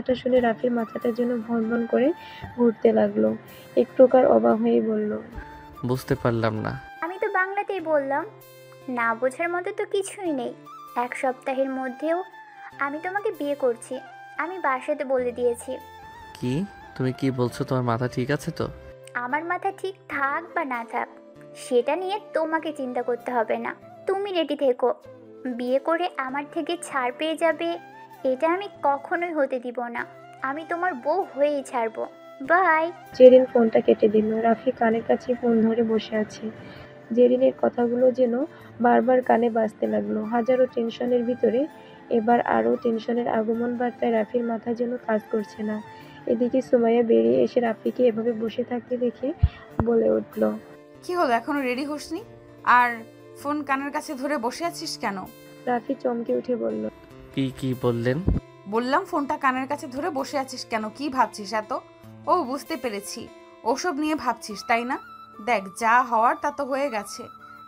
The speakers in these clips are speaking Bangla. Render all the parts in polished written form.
কথাটা শুনে রাফির মাথাটা যেন ভনভন করে ঘুরতে লাগলো। এক প্রকার অবাক হয়ে বলল, বুঝতে পারলাম না। আমি তো বাংলাতেই বললাম। না বোঝার মতো তো কিছুই নেই। 1 সপ্তাহের মধ্যেও আমি তোমাকে বিয়ে করছি। আমি বাসাতে বলে দিয়েছি। কি? তুমি কি বলছো? তোমার মাথা ঠিক আছে তো? আমার মাথা ঠিক থাক বা না থাক, সেটা নিয়ে তোমাকে চিন্তা করতে হবে না। তুমি রেডি থেকো। বিয়ে করে আমার থেকে ছাড় পেয়ে যাবে, এটা আমি কখনোই হতে দিব না। আমি তোমার বউ হয়েই ছাড়বো। বাই। জেরিন ফোনটা কেটে দিল। রাফি কানের কাছে ফোন ধরে বসে আছে। জেরিনের কথাগুলো যেন বারবার কানে বাজতে লাগলো। হাজারো টেনশনের ভিতরে এবার আরও টেনশনের আগমন বার্তায় রাফির মাথা যেন কাজ করছে না। এদিকে সুমাইয়া বেরিয়ে এসে রাফিকে এভাবে বসে থাকতে দেখে বলে উঠল, কি হলো, এখনো রেডি হসনি? আর ফোন কানের কাছে ধরে বসে আছিস কেন? রাফি চমকে উঠে বলল, কি বললেন? বললাম ফোনটা কানের কাছে ধরে বসে আছিস কেন? কি ভাবছিস এত? ও বুঝতে পেরেছি, ওসব নিয়ে ভাবছিস তাই না? দেখ, যা হওয়ার তা তো হয়ে গেছে।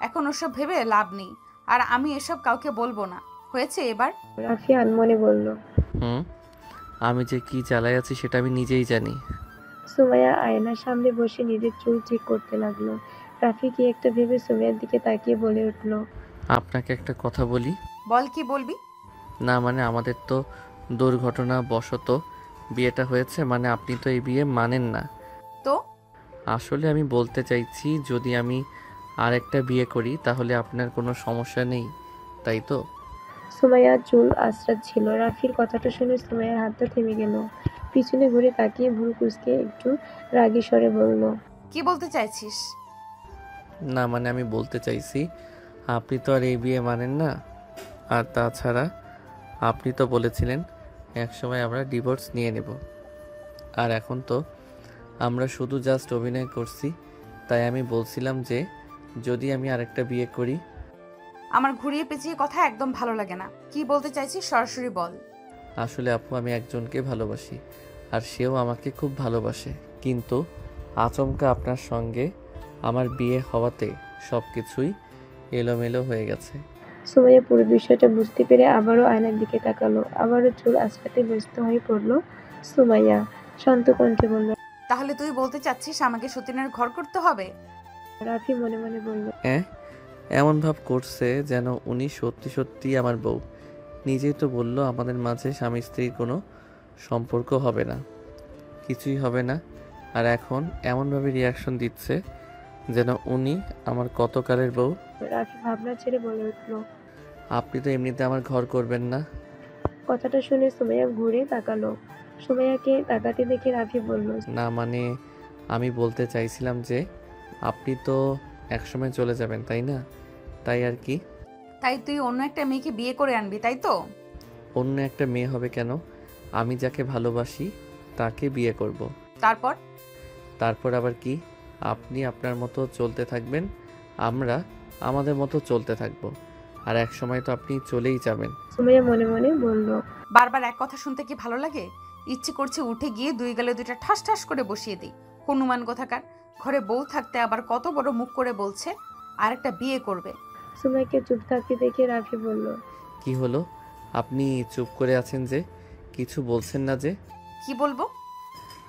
এখন ওসব ভেবে লাভ নেই। আর আমি এসব কাউকে বলবো না, হয়েছে এবার? রাফি আনমনে বলল। হুম, আমি যে কি চালাই আছি সেটা আমি নিজেই জানি। সুমাইয়া আয়নার সামনে বসে নিজের চুল ঠিক করতে লাগলো। রাফি কি একটা ভেবে সুমাইয়ার দিকে তাকিয়ে বলে উঠল, আপনাকে একটা কথা বলি। বল, কি বলবি? না মানে আমাদের তো দুর্ঘটনাবশত বিয়েটা হয়েছে, মানে আপনি তো এই বিয়ে মানেন না। তো আসলে আমি বলতে চাইছি, যদি আমি আরেকটা বিয়ে করি তাহলে আপনার কোনো সমস্যা নেই, তাই তো? সুমাইয়ার চুল আঁচড়াচ্ছিল। রাফির কথাটা শুনে সুমাইয়ার হাতটা থেমে গেল। পিছনে ঘুরে তাকিয়ে ভ্রু কুঁচকে একটু রাগী স্বরে বলল, কি বলতে চাইছিস? না মানে আমি বলতে চাইছি, আপনি তো আর এই বিয়ে মানেন না। আর তাছাড়া আপনি তো বলেছিলেন একসময় আমরা ডিভোর্স নিয়ে নেব। আর এখন তো আমরা শুধু জাস্ট অভিনয় করছি। তাই আমি বলছিলাম যে যদি আমি আরেকটা বিয়ে করি। আমার ঘুরিয়ে পেঁচিয়ে কথা একদম ভালো লাগে না। কি বলতে চাইছিস সরাসরি বল। আসলে আপু, আমি একজনকে ভালোবাসি আর সেও আমাকে খুব ভালোবাসে, কিন্তু আচমকা আপনার সঙ্গে আমার বিয়ে হওয়াতে সব কিছুই এলোমেলো হয়ে গেছে। সুমাইয়া পুরো বিষয়টা বুঝতে পেরে আবারও আয়নার দিকে তাকালো। আবারও চুল আঁচড়াতে ব্যস্ত হয়ে পড়ল সুমাইয়া। শান্ত কণ্ঠে বলল, তাহলে তুই বলতে চাচ্ছিস আমাকে সতীনের ঘর করতে হবে? রাফি মনে মনে বলল, হ্যাঁ, এমন ভাব করছে যেন উনি সত্যি সত্যি আমার বউ। নিজেই তো বললো আমাদের মাঝে স্বামী স্ত্রীর কোনো সম্পর্ক হবে না, কিছুই হবে না। আর এখন এমনভাবে রিয়াকশন দিচ্ছে যেন উনি আমার কতকালের বউ। রাফি ভাবনা ছেড়ে বলে উঠল। আপনি তো এমনিতে আমার ঘর করবেন না। কথাটা শুনে সুমাইয়া ঘুরে তাকালো। সুমাইয়াকে তাকাতে দেখে রাফি বলল, না মানে আমি বলতে চাইছিলাম যে আপনি তো একসময় চলে যাবেন, তাই না? তাই আর কি। তাই তুই অন্য একটা মেয়েকে বিয়ে করে আনবি, তাই তো? অন্য একটা মেয়ে হবে কেন? আমি যাকে ভালোবাসি তাকে বিয়ে করব। তারপর? তারপর আবার কি? আপনি আপনার মতো চলতে থাকবেন, আমরা আমাদের মতো চলতে থাকবো। আর এক সময় তো আপনি চলেই যাবেন। সুমাইয়া মনে মনে বলল, বারবার এক কথা শুনতে কি ভালো লাগে? ইচ্ছে করছে উঠে গিয়ে দুই গালে দুইটা ঠাস ঠাস করে বসিয়ে দিই। হনুমান কোথাকার! ঘরে বউ থাকতে আবার কত বড় মুখ করে বলছে আর একটা বিয়ে করবে। সুমাইয়াকে চুপ থাকতে দেখে রাফি বলল, কি হলো? আপনি চুপ করে আছেন যে? কিছু বলছেন না যে? কি বলবো?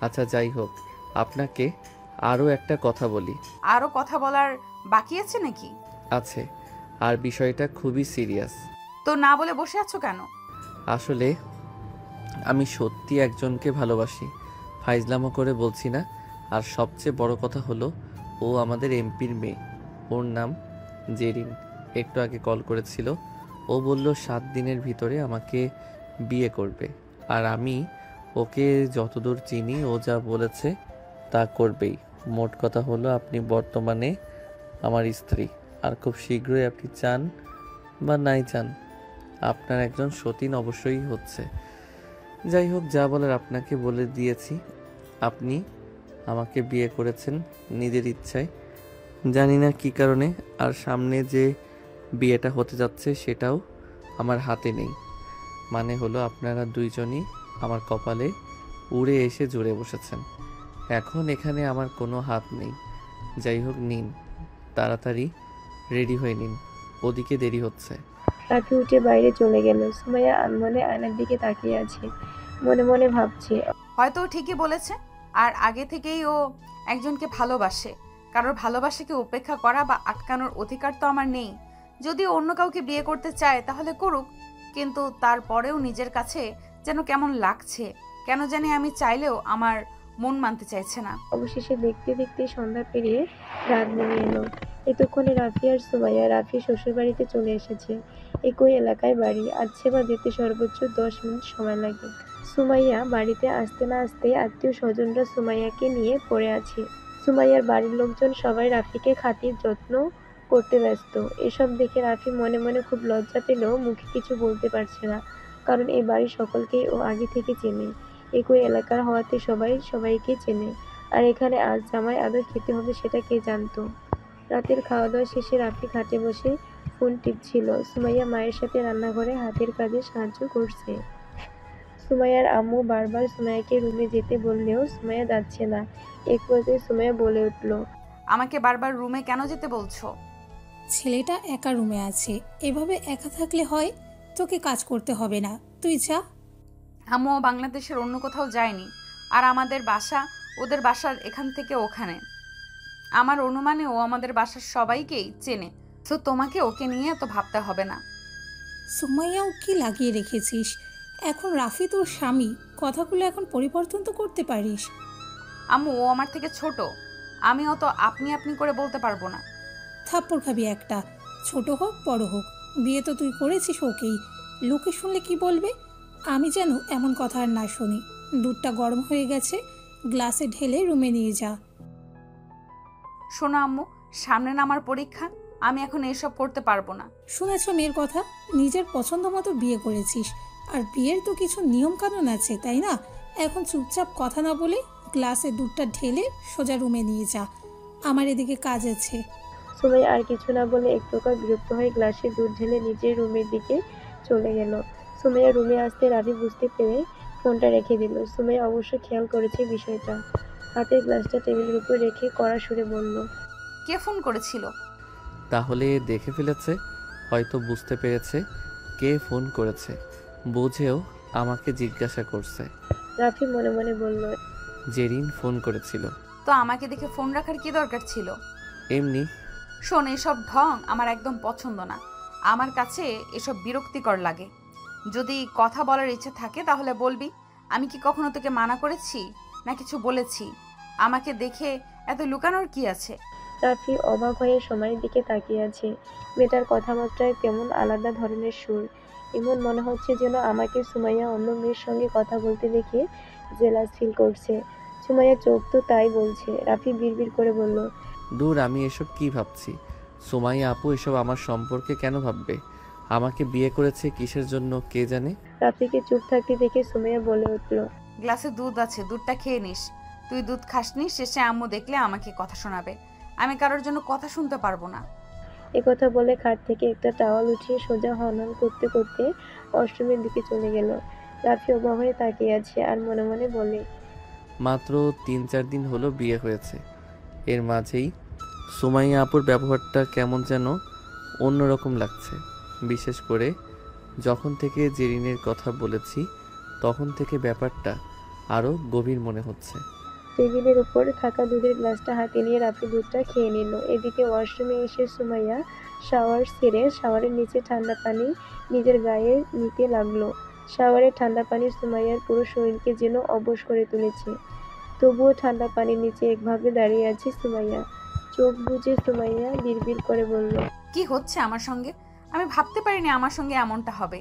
আচ্ছা যাই হোক, আপনাকে আরও একটা কথা বলি। আরো কথা বলার বাকি আছে নাকি? আছে, আর বিষয়টা খুবই সিরিয়াস। তো না বলে বসে আছো কেন? আসলে আমি সত্যি একজনকে ভালোবাসি, ফাইজলামো করে বলছি না। আর সবচেয়ে বড় কথা হলো, ও আমাদের এমপির মেয়ে। ওর নাম জেরিন। একটু আগে কল করেছিল। ও বলল 7 দিনের ভিতরে আমাকে বিয়ে করবে। আর আমি ওকে যতদূর চিনি, ও যা বলেছে তা করবেই। মোট কথা হলো, আপনি বর্তমানে আমার স্ত্রী। আর খুব শীঘ্রই আপনি চান বা নাই চান, আপনার একজন সতীন অবশ্যই হচ্ছে। যাই হোক, যা বলার আপনাকে বলে দিয়েছি। আপনি আমাকে বিয়ে করেছেন নিজের ইচ্ছায়, জানি না কী কারণে। আর সামনে যে বিয়েটা হতে যাচ্ছে সেটাও আমার হাতে নেই। মানে হলো, আপনারা দুইজনই আমার কপালে উড়ে এসে জুড়ে বসেছেন। এখন এখানে আমার কোনো হাত নেই। যাই হোক, নিন, তাড়াতাড়ি রেডি হয়ে নিন, ওদিকে দেরি হচ্ছে। রাফি উঠে বাইরে চলে গেল। সুমাইয়া আনমনে আয়নার দিকে তাকিয়ে আছে। মনে মনে ভাবছে। হয়তো ও ঠিকই বলেছে, আর আগে থেকেই ও একজনকে ভালোবাসে। কারোর ভালোবাসাকে উপেক্ষা করা বা আটকানোর অধিকার তো আমার নেই। যদি ও অন্য কাউকে বিয়ে করতে চায় তাহলে করুক, কিন্তু তারপরেও নিজের কাছে যেন কেমন লাগছে। কেন জানি আমি চাইলেও আমার মন মানতে চাইছে না। অবশেষে দেখতে দেখতে সন্ধ্যা পেরিয়ে রাত নেমে এলো। এতক্ষণে রাফি আর সুমাইয়া রাফি শ্বশুরবাড়িতে চলে এসেছে। একই এলাকায় বাড়ি, আসছে বা যেতে সর্বোচ্চ 10 মিনিট সময় লাগে। সুমাইয়া বাড়িতে আসতে না আসতেই আত্মীয় স্বজনরা সুমাইয়াকে নিয়ে পড়ে আছে। সুমাইয়ার বাড়ির লোকজন সবাই রাফিকে খাতির যত্ন করতে ব্যস্ত। এসব দেখে রাফি মনে মনে খুব লজ্জা পেলেও মুখে কিছু বলতে পারছে না, কারণ এই বাড়ির সকলকেই ও আগে থেকে চেনে। একই এলাকার হওয়াতে সবাই সবাইকে চেনে। আর এখানে আজ জামাই আদর খেতে হবে সেটা কে জানতো। রাতের খাওয়া দাওয়া শেষে রাফি খাটে বসে ফোন টিপছিল। সুমাইয়া মায়ের সাথে রান্নাঘরে হাতের কাজে সাহায্য করছে। সুমাইয়ার আম্মু বারবার সুমাইয়াকে রুমে যেতে বললেও সুমাইয়া যাচ্ছে না। এক পর্যায়ে সুমাইয়া বলে উঠল, আমাকে বারবার রুমে কেন যেতে বলছো? ছেলেটা একা রুমে আছে, এভাবে একা থাকলে হয়? তোকে কাজ করতে হবে না, তুই যা। আম্মু বাংলাদেশের অন্য কোথাও যায়নি, আর আমাদের বাসা ওদের বাসার এখান থেকে ওখানে। আমার অনুমানে ও আমাদের বাসার সবাইকেই চেনে, তো তোমাকে ওকে নিয়ে এত ভাবতে হবে না। সুমাইয়াও কি লাগিয়ে রেখেছিস? এখন রাফি তোর স্বামী, কথাগুলো এখন পরিবর্তন তো করতে পারিস। আম্মু ও আমার থেকে ছোট, আমি অত আপনি আপনি করে বলতে পারবো না। থাপ্পড় খাবি একটা, ছোট হোক বড় হোক, বিয়ে তো তুই করেছিস ওকেই। লোকে শুনলে কি বলবে? আমি যেন এমন কথা আর না শুনি। দুধটা গরম হয়ে গেছে, গ্লাসে ঢেলে রুমে নিয়ে যা। শোনো আম্মু, সামনে না আমার পরীক্ষা, আমি এখন এসব করতে পারবো না। শুনেছ মেয়ের কথা? নিজের পছন্দ মতো বিয়ে করেছিস, আর বিয়ের তো কিছু নিয়ম কানুন আছে, তাই না? এখন চুপচাপ কথা না বলে গ্লাসে দুধটা ঢেলে সোজা রুমে নিয়ে যা, আমার এদিকে কাজ আছে। সুমাইয়া আর কিছু না বলে এক প্রকার বিরক্ত হয়ে গ্লাসে দুধ ঢেলে নিজের রুমের দিকে চলে গেল। সুমাইয়া রুমে আসতে রাফি বুঝতে পেরে ফোনটা রেখে দিল। সুমাইয়া অবশ্য খেয়াল করেছে বিষয়টা। হাতের গ্লাসটা টেবিলের উপর রেখে কড়া সুরে বলল, কে ফোন করেছিল? তাহলে দেখে ফেলেছে, হয়তো বুঝতে পেরেছে কে ফোন করেছে, বুঝেও আমাকে জিজ্ঞাসা করছে। রাফি মনে মনে বলল, জেরিন ফোন করেছিল। তো আমাকে দেখে ফোন রাখার কি দরকার ছিল? এমনি। শোন, এসব ঢং আমার একদম পছন্দ না। আমার কাছে এসব বিরক্তিকর লাগে। যদি কথা বলার ইচ্ছে থাকে তাহলে বলবি। আমি কি কখনো তোকে মানা করেছি না কিছু বলেছি? আমাকে দেখে এত লুকানোর কি আছে? রাফি অবাক হয়ে সময়ের দিকে তাকিয়ে আছে। মেয়েটার কথাবার্তায় কেমন আলাদা ধরনের সুর। এমন মনে হচ্ছে যেন আমাকে সুমাইয়া অন্য মেয়ের সঙ্গে কথা বলতে দেখে জেলাস ফিল করছে। সুমাইয়ার চোখ তো তাই বলছে। রাফি বিড়বিড় করে বলল, দূর, আমি এসব কি ভাবছি? সুমাইয়া আপু এসব আমার সম্পর্কে কেন ভাববে? আমাকে বিয়ে করেছে কিসের জন্য কে জানে। রাফিকে চুপ থাকতে দেখে সুমাইয়া বলে উঠল, গ্লাসে দুধ আছে, দুধটা খেয়ে নিস। তুই দুধ খাসনি, শেষে আম্মু দেখলে আমাকে কথা শোনাবে। আমি কারোর জন্য কথা শুনতে পারবো না। একথা বলে খাট থেকে একটা টাওয়াল উঠিয়ে সোজা হনন করতে করতে ওয়াশরুমের দিকে চলে গেল। রাফি অবাক হয়ে তাকিয়ে আছে আর মনে মনে বলে, মাত্র 3-4 দিন হলো বিয়ে হয়েছে, এর মাঝেই সুমাইয়া আপুর ব্যবহারটা কেমন যেন অন্যরকম লাগছে। বিশেষ করে যখন থেকে জেরিনের কথা বলেছি তখন থেকে ব্যাপারটা আরও গভীর মনে হচ্ছে। টেবিলের উপর থাকা দুধের গ্লাসটা হাতে নিয়ে রাফি দুধটা খেয়ে নিল। এদিকে ওয়াশরুমে এসে সুমাইয়া শাওয়ার সেরে শাওয়ারের নিচে ঠান্ডা পানি নিজের গায়ে নিতে লাগলো। শাওয়ারের ঠান্ডা পানি সুমাইয়ার পুরো শরীরকে যেন অবশ করে তুলেছে। তবুও ঠান্ডা পানির নিচে একভাবে দাঁড়িয়ে আছে সুমাইয়া। চোখ বুজে সুমাইয়া বিড়বিড় করে বলল, কি হচ্ছে আমার সঙ্গে? আমি ভাবতে পারিনি আমার সঙ্গে এমনটা হবে।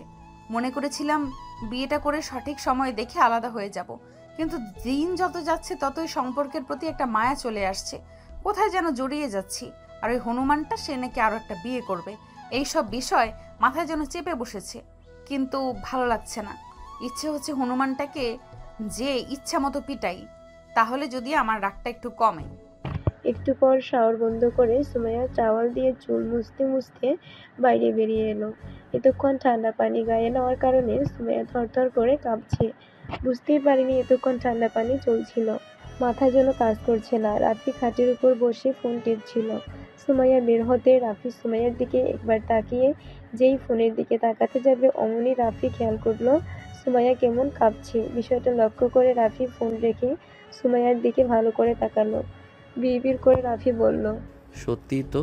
মনে করেছিলাম বিয়েটা করে সঠিক সময় দেখে আলাদা হয়ে যাব, কিন্তু দিন যত যাচ্ছে ততই সম্পর্কের প্রতি একটা মায়া চলে আসছে। কোথায় যেন জড়িয়ে যাচ্ছি। আর ওই হনুমানটা, সে নাকি আরো একটা বিয়ে করবে। এই সব বিষয় মাথায় যেন চেপে বসেছে, কিন্তু ভালো লাগছে না। ইচ্ছে হচ্ছে হনুমানটাকে যে ইচ্ছা মতো পিটাই, তাহলে যদি আমার রাগটা একটু কমে। একটু পর শাওয়ার বন্ধ করে সুমাইয়া টাওয়াল দিয়ে চুল মুছতে মুছতে বাইরে বেরিয়ে এলো। এতক্ষণ ঠান্ডা পানি গায়ে নেওয়ার কারণে সুমাইয়া থরথর করে কাঁপছে। বুঝতেই পারিনি এতক্ষণ ঠান্ডা পানি চলছিল। মাথা যেন কাজ করছে না। রাফি খাটের উপর বসে ফোন টিপছিল। সুমাইয়া বের হতে রাফি সুমাইয়ার দিকে একবার তাকিয়ে যেই ফোনের দিকে তাকাতে যাবে অমনি রাফি খেয়াল করলো সুমাইয়া কেমন কাঁপছে। বিষয়টা লক্ষ্য করে রাফি ফোন রেখে সুমাইয়ার দিকে ভালো করে তাকালো। বিড়বিড় করে রাফি বলল, সত্যিই তো,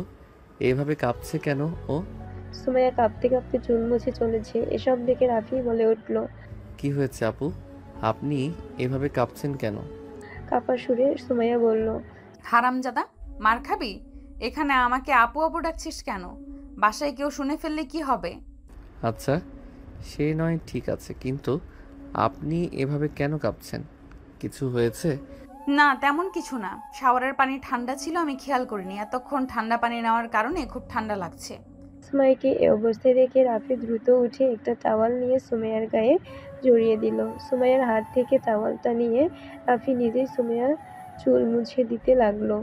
এভাবে কাঁপছে কেন ও? সুমাইয়া কাঁপতে কাঁপতে চুল মুছে চলেছে। এসব দেখে রাফি বলে উঠল, কি হয়েছে আপু, আপনি এভাবে কাঁপছেন কেন? কাঁপা সুরে সুমাইয়া বলল, হারামজাদা, মার খাবি? এখানে আমাকে আপু আপু ডাকছিস কেন? বাসায় কেউ শুনে ফেললে কি হবে? আচ্ছা, সে নয় ঠিক আছে, কিন্তু আপনি এভাবে কেন কাঁপছেন? কিছু হয়েছে? না, তেমন কিছু না। শাওয়ারের পানি ঠান্ডা ছিল, আমি খেয়াল করিনি। এতক্ষণ ঠান্ডা পানি নেওয়ার কারণে খুব ঠান্ডা লাগছে। সুমাইয়াকে এ অবস্থায় দেখে রাফি দ্রুত উঠে একটা টাওয়াল নিয়ে সুমাইয়ার গায়ে জড়িয়ে দিল। সুমাইয়ার হাত থেকে টাওয়ালটা নিয়ে রাফি নিজেই সুমাইয়ার চুল মুছে দিতে লাগলো।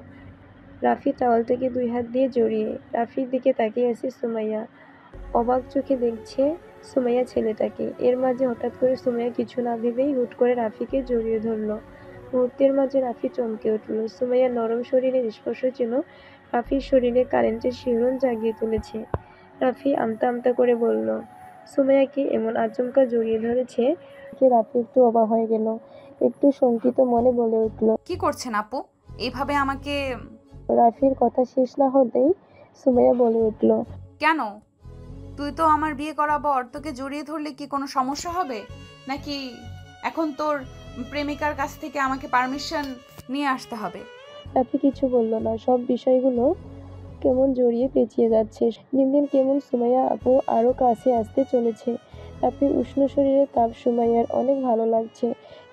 রাফি টাওয়ালটাকে 2 হাত দিয়ে জড়িয়ে রাফির দিকে তাকিয়ে আছে সুমাইয়া। অবাক চোখে দেখছে সুমাইয়া ছেলেটাকে। এর মাঝে হঠাৎ করে সুমাইয়া কিছু না ভেবেই হুট করে রাফিকে জড়িয়ে ধরলো। মুহূর্তের মাঝে রাফি চমকে উঠল। সুমাইয়ার নরম শরীরের স্পর্শ যেন রাফির শরীরে কারেন্টের শিহরণ জাগিয়ে তুলেছে। রাফি আমতা আমতা করে বলল, সুমাইয়াকে এমন আচমকা জড়িয়ে ধরেছে যে রাফি একটু অবাক হয়ে গেল। একটু শঙ্কিত মনে বলে উঠল। কি করছেন আপু? এইভাবে আমাকে? রাফির কথা শেষ না হতেই সুমাইয়া বলে উঠল, কেন? তুই তো আমার বিয়ে করা বর, তোকে জড়িয়ে ধরলে কি কোনো সমস্যা হবে? নাকি এখন তোর প্রেমিকার কাছ থেকে আমাকে পারমিশন নিয়ে আসতে হবে? রাফি কিছু বলল না। সব বিষয়গুলো কেমন জড়িয়ে পেঁচিয়ে যাচ্ছে। দিন দিন কেমন সুমাইয়া আপু আরো কাছে আসতে চলেছে। রাফির উষ্ণ শরীরে তাপ সুমাইয়ার অনেক ভালো লাগছে।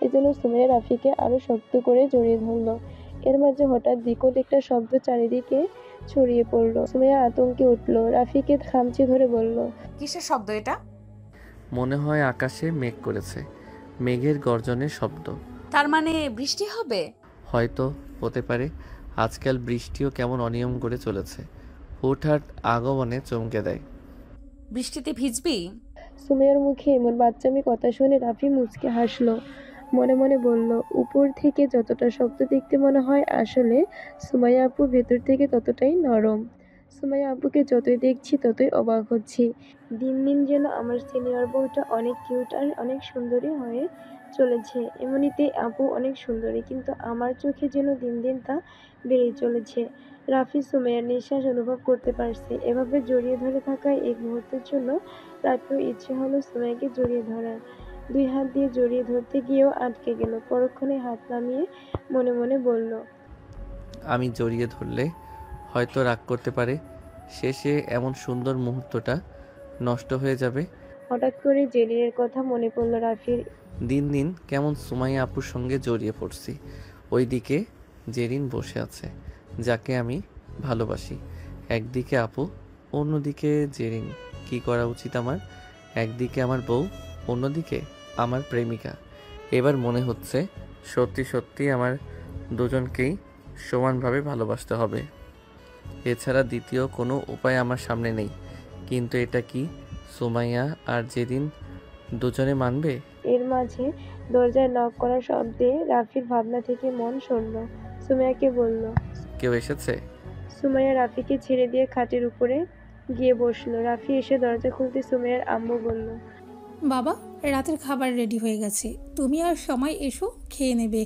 এজন্য সুমাইয়া রাফিকে আরো শক্ত করে জড়িয়ে ধরল। এর মাঝে হঠাৎ বিকট একটা শব্দ চারিদিকে ছড়িয়ে পড়ল। সুমাইয়া আতঙ্কে উঠল। রাফিকে খামচে ধরে বলল, কিসের শব্দ এটা? মনে হয় আকাশে মেঘ করেছে, মেঘের গর্জনের শব্দ। তার মানে বৃষ্টি হবে? হয়তো, হতে পারে। আজকাল বৃষ্টিও কেমন অনিয়ম করে চলেছে, হুটহাট আগমনে চমকে দেয়। বৃষ্টিতে ভিজবি? সুমাইয়ার মুখে এমন বাচ্চামি কথা শুনে রাফি মুচকে হাসল। মনে মনে বলল, উপর থেকে যতটা শক্ত দেখতে মনে হয়, আসলে সুমাইয়া আপু ভেতর থেকে ততটাই নরম। সুমাইয়া আপুকে যতই দেখছি ততই অবাক হচ্ছি। দিন দিন যেন আমার সিনিয়র বউটা অনেক কিউট আর অনেক সুন্দরী হয়ে চলেছে। এমনিতে আপু অনেক সুন্দরী, কিন্তু আমার চোখে যেন দিন দিন তা বেড়েই চলেছে। রাফি সুমাইয়ার নিঃশ্বাস অনুভব করতে পারছে। এভাবে জড়িয়ে ধরে থাকায় এক মুহূর্তের জন্য রাফির ইচ্ছে হলো সুমাইয়াকে জড়িয়ে ধরার। 2 হাত দিয়ে জড়িয়ে ধরতে গিয়েও আটকে গেল। পরক্ষণে হাত নামিয়ে মনে মনে বলল, আমি জড়িয়ে ধরলে হয়তো রাগ করতে পারে, শেষে এমন সুন্দর মুহূর্তটা নষ্ট হয়ে যাবে। হঠাৎ করে জেরিনের কথা মনে পড়ল রাফির। দিন দিন কেমন সুমাইয়া আপুর সঙ্গে জড়িয়ে পড়ছি। ওইদিকে জেরিন বসে আছে, যাকে আমি ভালোবাসি। একদিকে আপু, অন্যদিকে জেরিন। কি করা উচিত আমার? একদিকে আমার বউ, অন্যদিকে আমার প্রেমিকা। এবার মনে হচ্ছে সত্যি সত্যি আমার দুজনকেই সমানভাবে ভালোবাসতে হবে। এছাড়া দ্বিতীয় কোনো উপায় আমার সামনে নেই। কিন্তু এটা কি সুমাইয়া আর জেরিন দুজনে মানবে? এর মাঝে দরজায় নক করার শব্দে রাফির ভাবনা থেকে মন সরল। সুমাইয়াকে বলল। কেউ এসেছে? সুমাইয়া রাফিকে ছেড়ে দিয়ে খাটের উপরে গিয়ে বসলো। রাফি এসে দরজা খুলতে সুমাইয়ার আম্মু বলল, বাবা, রাতের খাবার রেডি হয়ে গেছে, তুমি আর সময় এসো, খেয়ে নেবে।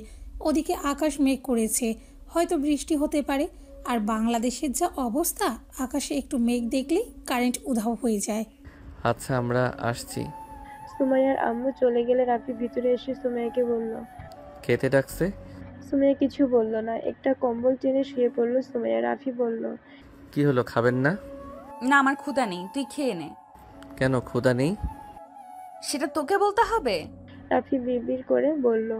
ওদিকে আকাশ মেঘ করেছে, হয়তো বৃষ্টি হতে পারে। আর বাংলাদেশের যা অবস্থা, আকাশে একটু মেঘ দেখলেই কারেন্ট উধাও হয়ে যায়। আচ্ছা, আমরা আসছি। সুমাইয়ার আম্মু চলে গেলে রাফি ভিতরে এসে সুমাইয়াকে বলল। খেতে ডাকছে? সুমাইয়া কিছু বলল না। একটা কম্বল টেনে শুয়ে পড়ল সুমাইয়া। রাফি বলল, কি হলো, খাবেন না? না, আমার ক্ষুধা নেই, তুই খেয়ে নে। কেন, ক্ষুধা নেই? সেটা তোকে বলতে হবে? রাফি বিড়বিড় করে বলল,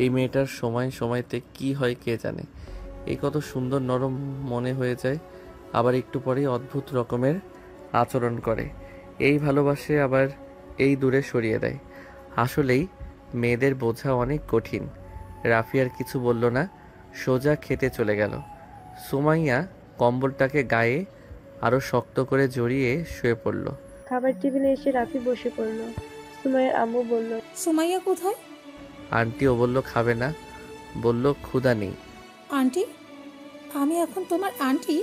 এই মেয়েটার সময় সময়তে কি হয় কে জানে। এই কত সুন্দর নরম মনে হয়ে যায়, আবার একটু পরেই অদ্ভুত রকমের আচরণ করে। এই ভালোবাসে, আবার এই দূরে সরিয়ে দেয়। আসলেই মেয়েদের বোঝা অনেক কঠিন। রাফি আর কিছু বলল না, সোজা খেতে চলে গেল। সুমাইয়া কম্বলটাকে গায়ে আরো শক্ত করে জড়িয়ে শুয়ে পড়ল। খাবার টেবিলে এসে রাফি বসে পড়ল। সুমাইয়ার আম্মু বলল, সুমাইয়া কোথায়? আন্টিও বলল খাবে না, বলল ক্ষুধা নেই। আন্টি? আমি এখন তোমার আন্টি?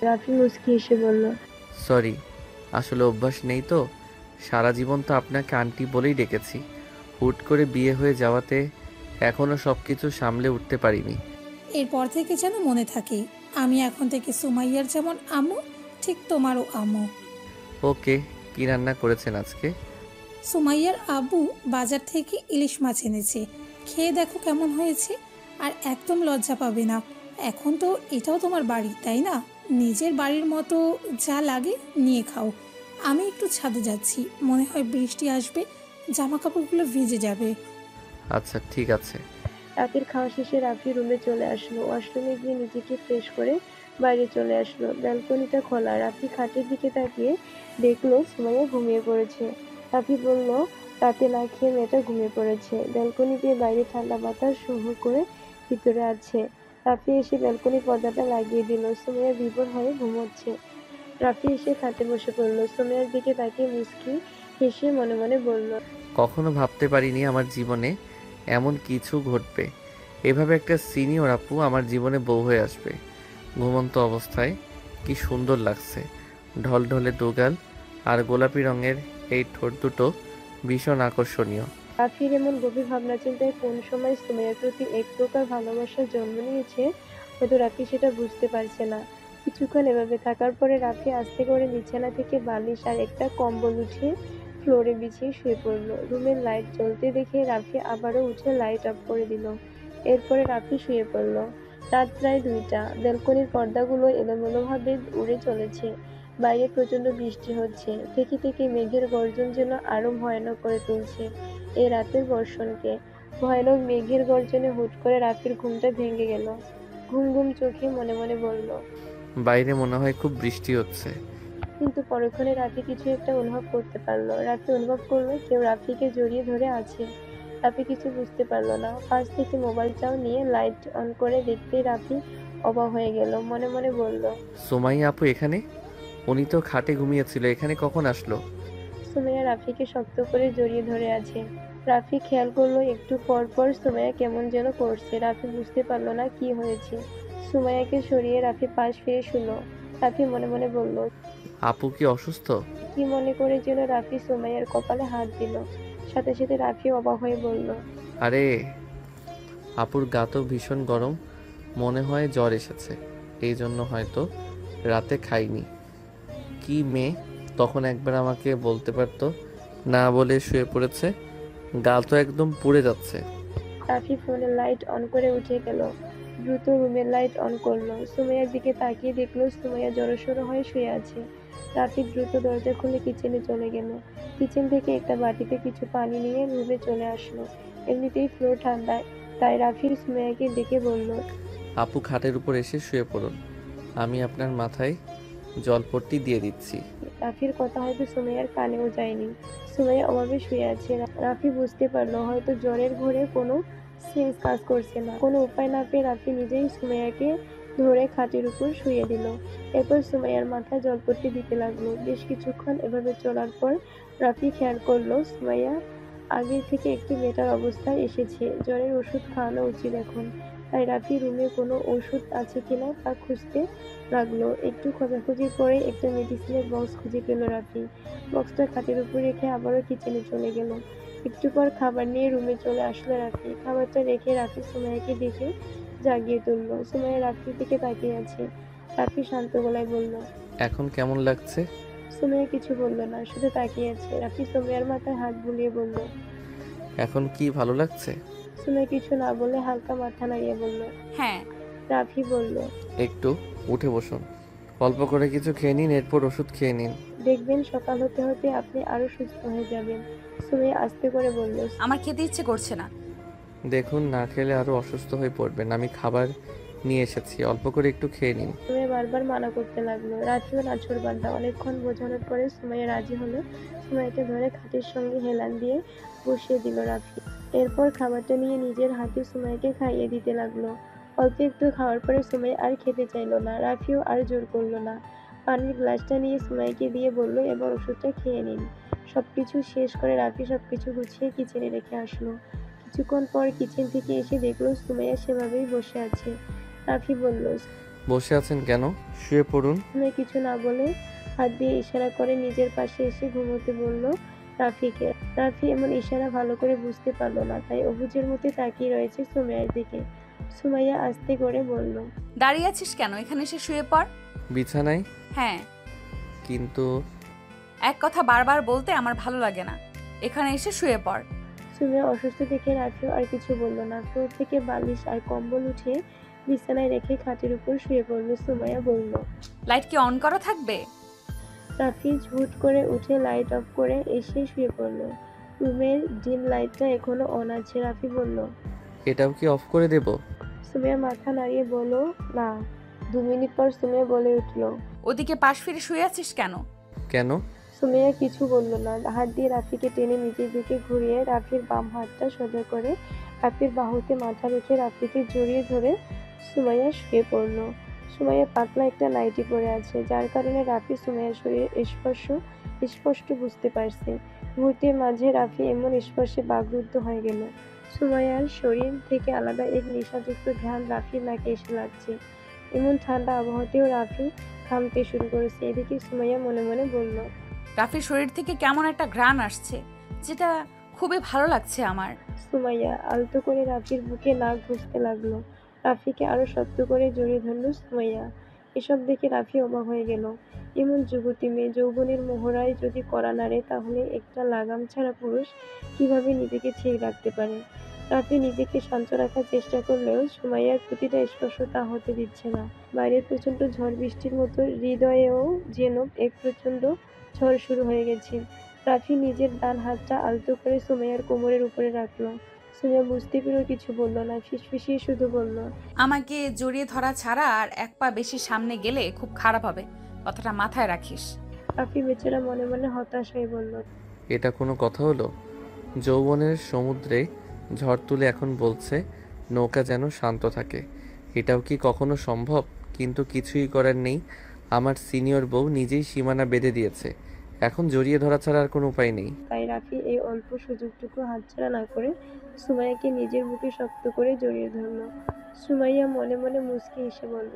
রাফি মুচকি এসে বলল, সরি, আসলে অভ্যাস নেই তো। সারা জীবন তো আপনাকে আন্টি বলেই ডেকেছি, হুট করে বিয়ে হয়ে যাওয়াতে এখনও সব কিছু সামলে উঠতে পারিনি। এরপর থেকে যেন মনে থাকে আমি এখন থেকে সুমাইয়ার যেমন আম্মু, ঠিক তোমারও আম্মু। ওকে, কী রান্না করেছেন আজকে? সুমাইয়ার আব্বু বাজার থেকে ইলিশ মাছ এনেছে, খেয়ে দেখো কেমন হয়েছে। আর একদম লজ্জা পাবে না, এখন তো এটাও তোমার বাড়ি, তাই না? নিজের বাড়ির মতো যা লাগে নিয়ে খাও। আমি একটু ছাদে যাচ্ছি, মনে হয় বৃষ্টি আসবে, জামা কাপড়গুলো ভিজে যাবে। আচ্ছা ঠিক আছে। রাতের খাওয়া শেষে রাফি রুমে চলে আসলো। ওয়াশরুমে গিয়ে নিজেকে ফ্রেশ করে বাইরে চলে আসলো। ব্যালকনিটা খোলা। রাফি খাটের দিকে তাকিয়ে দেখলো সুমাইয়া ঘুমিয়ে পড়েছে। রাফি বলল, রাতে না খেয়ে মেয়েটা ঘুমিয়ে পড়েছে। ব্যালকনি দিয়ে বাইরে ঠান্ডা বাতাস হু হু করে ভিতরে আছে। রাফি এসে ব্যালকনির পর্দাটা লাগিয়ে দিল। সুমাইয়া বিভোর হয়ে ঘুমোচ্ছে। রাফি এসে খাটে বসে পড়ল। সুমাইয়ার দিকে তাকিয়ে মুচকি হেসে মনে মনে বলল, কখনো ভাবতে পারিনি আমার জীবনে এমন কিছু ঘটবে। এভাবে একটা সিনিয়র আপু আমার জীবনে বউ হয়ে আসবে। ঘুমন্ত অবস্থায় কি সুন্দর লাগছে। ঢলঢলে দুগাল আর গোলাপি রঙের এই ঠোঁট দুটো ভীষণ আকর্ষণীয়। রাফির এমন গভীর ভাবনা চিন্তায় কোন সময় সুমাইয়ার প্রতি এক প্রকার ভালোবাসার জন্ম নিয়েছে, হয়তো রাফি সেটা বুঝতে পারছে না। কিছুক্ষণ এভাবে থাকার পরে রাফি আস্তে করে বিছানা থেকে বালিশ আর একটা কম্বল উঠিয়ে ফ্লোরে বিছিয়ে শুয়ে পড়ল। রুমের লাইট জ্বলতে দেখে রাফি আবারও উঠে লাইট অফ করে দিল। এরপরে রাফি শুয়ে পড়ল। রাত প্রায় 2টা। ব্যালকনির পর্দাগুলো এলোমেলোভাবে উড়ে চলেছে। বাইরে প্রচন্ড বৃষ্টি হচ্ছে। থেকে থেকে মেঘের গর্জন যেন আরো ভয়ানক করে তুলছে এই রাতের বর্ষণকে। ভয়ানক মেঘের গর্জনে হুট করে রাফির ঘুমটা ভেঙে গেল। ঘুম ঘুম চোখে মনে মনে বলল, বাইরে মনে হয় খুব বৃষ্টি হচ্ছে। কিন্তু পরক্ষণে রাফি কিছু একটা অনুভব করতে পারলো। রাফি অনুভব করলো কেউ রাফিকে জড়িয়ে ধরে আছে। রাফি কিছু বুঝতে পারলো না। পাশ থেকে মোবাইলটাও নিয়ে লাইট অন করে দেখতেই রাফি অবাক হয়ে গেল। মনে মনে বলল, সুমাইয়া আপু এখানে? উনি তো খাটে ঘুমিয়েছিল, এখানে কখন আসলো? সুমাইয়া রাফিকে শক্ত করে জড়িয়ে ধরে আছে। রাফি খেয়াল করলো একটু পর পর সুমাইয়া কেমন যেন করছে। রাফি বুঝতে পারলো না কি হয়েছে। সুমাইয়াকে সরিয়ে রাফি পাশ ফিরে শুলো। রাফি মনে মনে বলল, আপু কি অসুস্থ? কি মনে করে যেন রাফি সুমাইয়ার কপালে হাত দিল। সাথে সাথে রাফি অবাক হয়ে বলল, আরে আপুর গা তো ভীষণ গরম, মনে হয় জ্বর এসেছে, এই জন্য হয়তো রাতে খাইনি। কি মেয়ে, তখন একবার আমাকে বলতে পারতো, না বলে শুয়ে পড়েছে। গা তো একদম পুড়ে যাচ্ছে। রাফি ফোনের লাইট অন করে উঠে গেল। দ্রুত রুমের লাইট অন করলো। সুমাইয়ার দিকে তাকিয়ে দেখলো সুমাইয়া জড়সড় হয়ে শুয়ে আছে। রাফি দ্রুত দরজা খুলে কিচেনে চলে গেল। কিচেন থেকে একটা বাটিতে কিছু পানি নিয়ে রুমে চলে আসলো। এমনিতেই ফ্লোর ঠান্ডা, তাই রাফি সুমাইয়াকে ডেকে বলল, আপু খাটের উপর এসে শুয়ে পড়ুন, আমি আপনার মাথায় জলপট্টি দিয়ে দিচ্ছি। রাফির কথা হয়তো সুমাইয়ার কানেও যায়নি। সুমাইয়া অভাবে শুয়ে আছে। রাফি বুঝতে পারলো হয়তো জ্বরের ঘোরে কোনো সেন্স কাজ করছে না। কোনো উপায় না পেয়ে রাফি নিজেই সুমাইয়াকে ধরে খাটের উপর শুইয়ে দিল। এরপর সুমাইয়ার মাথায় জলপট্টি দিতে লাগলো। বেশ কিছুক্ষণ এভাবে চলার পর রাফি খেয়াল করলো সুমাইয়া আগের থেকে একটু বেটার অবস্থায় এসেছে। জ্বরের ওষুধ খাওয়ানো উচিত এখন। তাই রাফি রুমে কোনো ওষুধ আছে কিনা তা খুঁজতে লাগলো। একটু খোঁজাখুঁজির পরে একটা মেডিসিনের বক্স খুঁজে পেল রাফি। বক্সটা খাটের উপর রেখে আবারও কিচেনে চলে গেল। একটু পর খাবার নিয়ে রুমে চলে আসলো রাফি। খাবারটা রেখে রাফি সুমাইয়াকে দেখে জাগিয়ে তুললো। সুমাইয়া রাফির দিকে তাকিয়ে আছে। রাফি শান্ত গলায় বলল, এখন কেমন লাগছে? সুমাইয়া কিছু বলল না, শুধু তাকিয়ে আছে। রাফি সুমাইয়ার মাথায় হাত বুলিয়ে বলল, এখন কি ভালো লাগছে? সুমাইয়া কিছু না বলে হালকা মাথা নাড়িয়ে বলল। হ্যাঁ। রাফি বলল, একটু উঠে বসুন, অল্প করে কিছু খেয়ে নিন, এরপর ওষুধ খেয়ে নিন। দেখবেন সকাল হতে হতে আপনি আরো সুস্থ হয়ে যাবেন। সুমাইয়া আস্তে করে বলল, আমার খেতে ইচ্ছে করছে না। দেখুন না খেলে আরো অসুস্থ হয়ে পড়বেন, আমি খাবার নিয়ে এসেছি, অল্প করে একটু খেয়ে নিন। সুমাইয়া বারবার মানা করতে লাগলো। রাফিও নাছোড়বান্দা। অনেকক্ষণ বোঝানোর পরে সুমাইয়া রাজি হলো। সুমাইয়াকে ধরে খাটের সঙ্গে হেলান দিয়ে বসিয়ে দিল রাফি। এরপর খাবারটা নিয়ে নিজের হাতে সুমাইয়াকে খাইয়ে দিতে লাগলো। অল্প একটু খাওয়ার পরে সুমাইয়া আর খেতে চাইলো না। রাফিও আর জোর করলো না। পানির গ্লাসটা নিয়ে সুমাইয়াকে দিয়ে বলল, এবার ওষুধটা খেয়ে নিন। সবকিছু শেষ করে রাফি সবকিছু গুছিয়ে কিচেনে রেখে আসলো। কিছুক্ষণ পর কিচেন থেকে এসে দেখলো সুমাইয়া সেভাবেই বসে আছে। রাফি বলল, বসে আছেন কেন? শুয়ে পড়ুন। সুমাইয়া কিছু না বলে হাত দিয়ে ইশারা করে নিজের পাশে এসে ঘুমোতে বলল। রাফিকে। রাফি এমন ইশারা ভালো করে বুঝতে পারল না, তাই অবুঝের মতো তাকিয়ে রয়েছে সুমাইয়ার দিকে। সুমাইয়া আস্তে করে বলল, দাঁড়িয়ে আছিস কেন? এখানে এসে শুয়ে পড়। বিছানায়? হ্যাঁ। কিন্তু এক কথা বারবার বলতে আমার ভালো লাগে না। এখানে এসে শুয়ে পড়। সুমাইয়া অসুস্থ দেখে রাফিও আর কিছু বলল না। ফ্লোর থেকে বালিশ আর কম্বল উঠিয়ে বিছানায় রেখে খাটের উপর শুয়ে পড়ল। সুমাইয়া বলল, লাইট কি অন করা থাকবে? রাফি হুট করে উঠে লাইট অফ করে এসে শুয়ে পড়ল। রুমের ডিম লাইটটা এখনো অন আছে। রাফি বলল, এটাও কি অফ করে দেব? সুমাইয়া মাথা নাড়িয়ে বলল, না। 2 মিনিট পর সুমাইয়া বলে উঠল, ওদিকে পাশ ফিরে শুয়ে আছিস কেন? কেন? সুমাইয়া কিছু বলল না। হাত দিয়ে রাফিকে টেনে নিজের দিকে ঘুরিয়ে রাফির বাম হাতটা সোজা করে রাফির বাহুতে মাথা রেখে রাফিকে জড়িয়ে ধরে সুমাইয়া শুয়ে পড়ল। সুমাইয়া পাতলা একটা নাইটি পরে আছে, যার কারণে রাফি সুমাইয়ার শরীর স্পষ্ট বুঝতে পারছে। মুহূর্তের মাঝে রাফি এমন স্পর্শে বাগরুদ্ধ হয়ে গেল। সুমাইয়ার শরীর থেকে আলাদা এক নেশাযুক্ত ঘ্রাণ রাফির নাকে এসে লাগছে। এমন ঠান্ডা আবহাওয়াতেও রাফি ঘামতে শুরু করেছে। এদিকে সুমাইয়া মনে মনে বলল, রাফির শরীর থেকে কেমন একটা ঘ্রাণ আসছে, যেটা খুবই ভালো লাগছে আমার। সুমাইয়া আলতো করে রাফির বুকে নাক ঘষতে লাগলো। রাফিকে আরো শক্ত করে জড়িয়ে ধরল সুমাইয়া। এসব দেখে রাফি অবাক হয়ে গেল। এমন যুবতী মেয়ে যৌবনের মোহরায় যদি কড়া নাড়ে, তাহলে একটা লাগাম ছাড়া পুরুষ কিভাবে নিজেকে ঠিক রাখতে পারে? রাফি নিজেকে শান্ত রাখার চেষ্টা করলেও সুমাইয়ার প্রতিটা স্পর্শ তা হতে দিচ্ছে না। বাইরের প্রচন্ড ঝড় বৃষ্টির মতো হৃদয়েও যেন এক প্রচন্ড ঝড় শুরু হয়ে গেছে। রাফি নিজের ডান হাতটা আলতো করে সুমাইয়ার কোমরের উপরে রাখলো। সুমাইয়া বুঝতে পেরেও কিছু বলল না, ফিসফিসিয়ে শুধু বলল, আমাকে জড়িয়ে ধরা ছাড়া আর এক পা বেশি সামনে গেলে খুব খারাপ হবে, কথাটা মাথায় রাখিস। রাফি বেচারা মনে মনে হতাশ হয়ে বলল, এটা কোনো কথা হলো? যৌবনের সমুদ্রে ঝড় তুলে এখন বলছে নৌকা যেন শান্ত থাকে। এটাও কি কখনো সম্ভব? কিন্তু কিছুই করার নেই। আমার সিনিয়র বউ নিজেই সীমানা বেঁধে দিয়েছে। এখন জড়িয়ে ধরা ছাড়া আর কোনো উপায় নেই। তাই রাফি এই অল্প সুযোগটুকু হাতছাড়া না করে সুমাইয়াকে নিজের বুকে শক্ত করে জড়িয়ে ধরল। সুমাইয়া মনে মনে মুচকি হেসে বলল,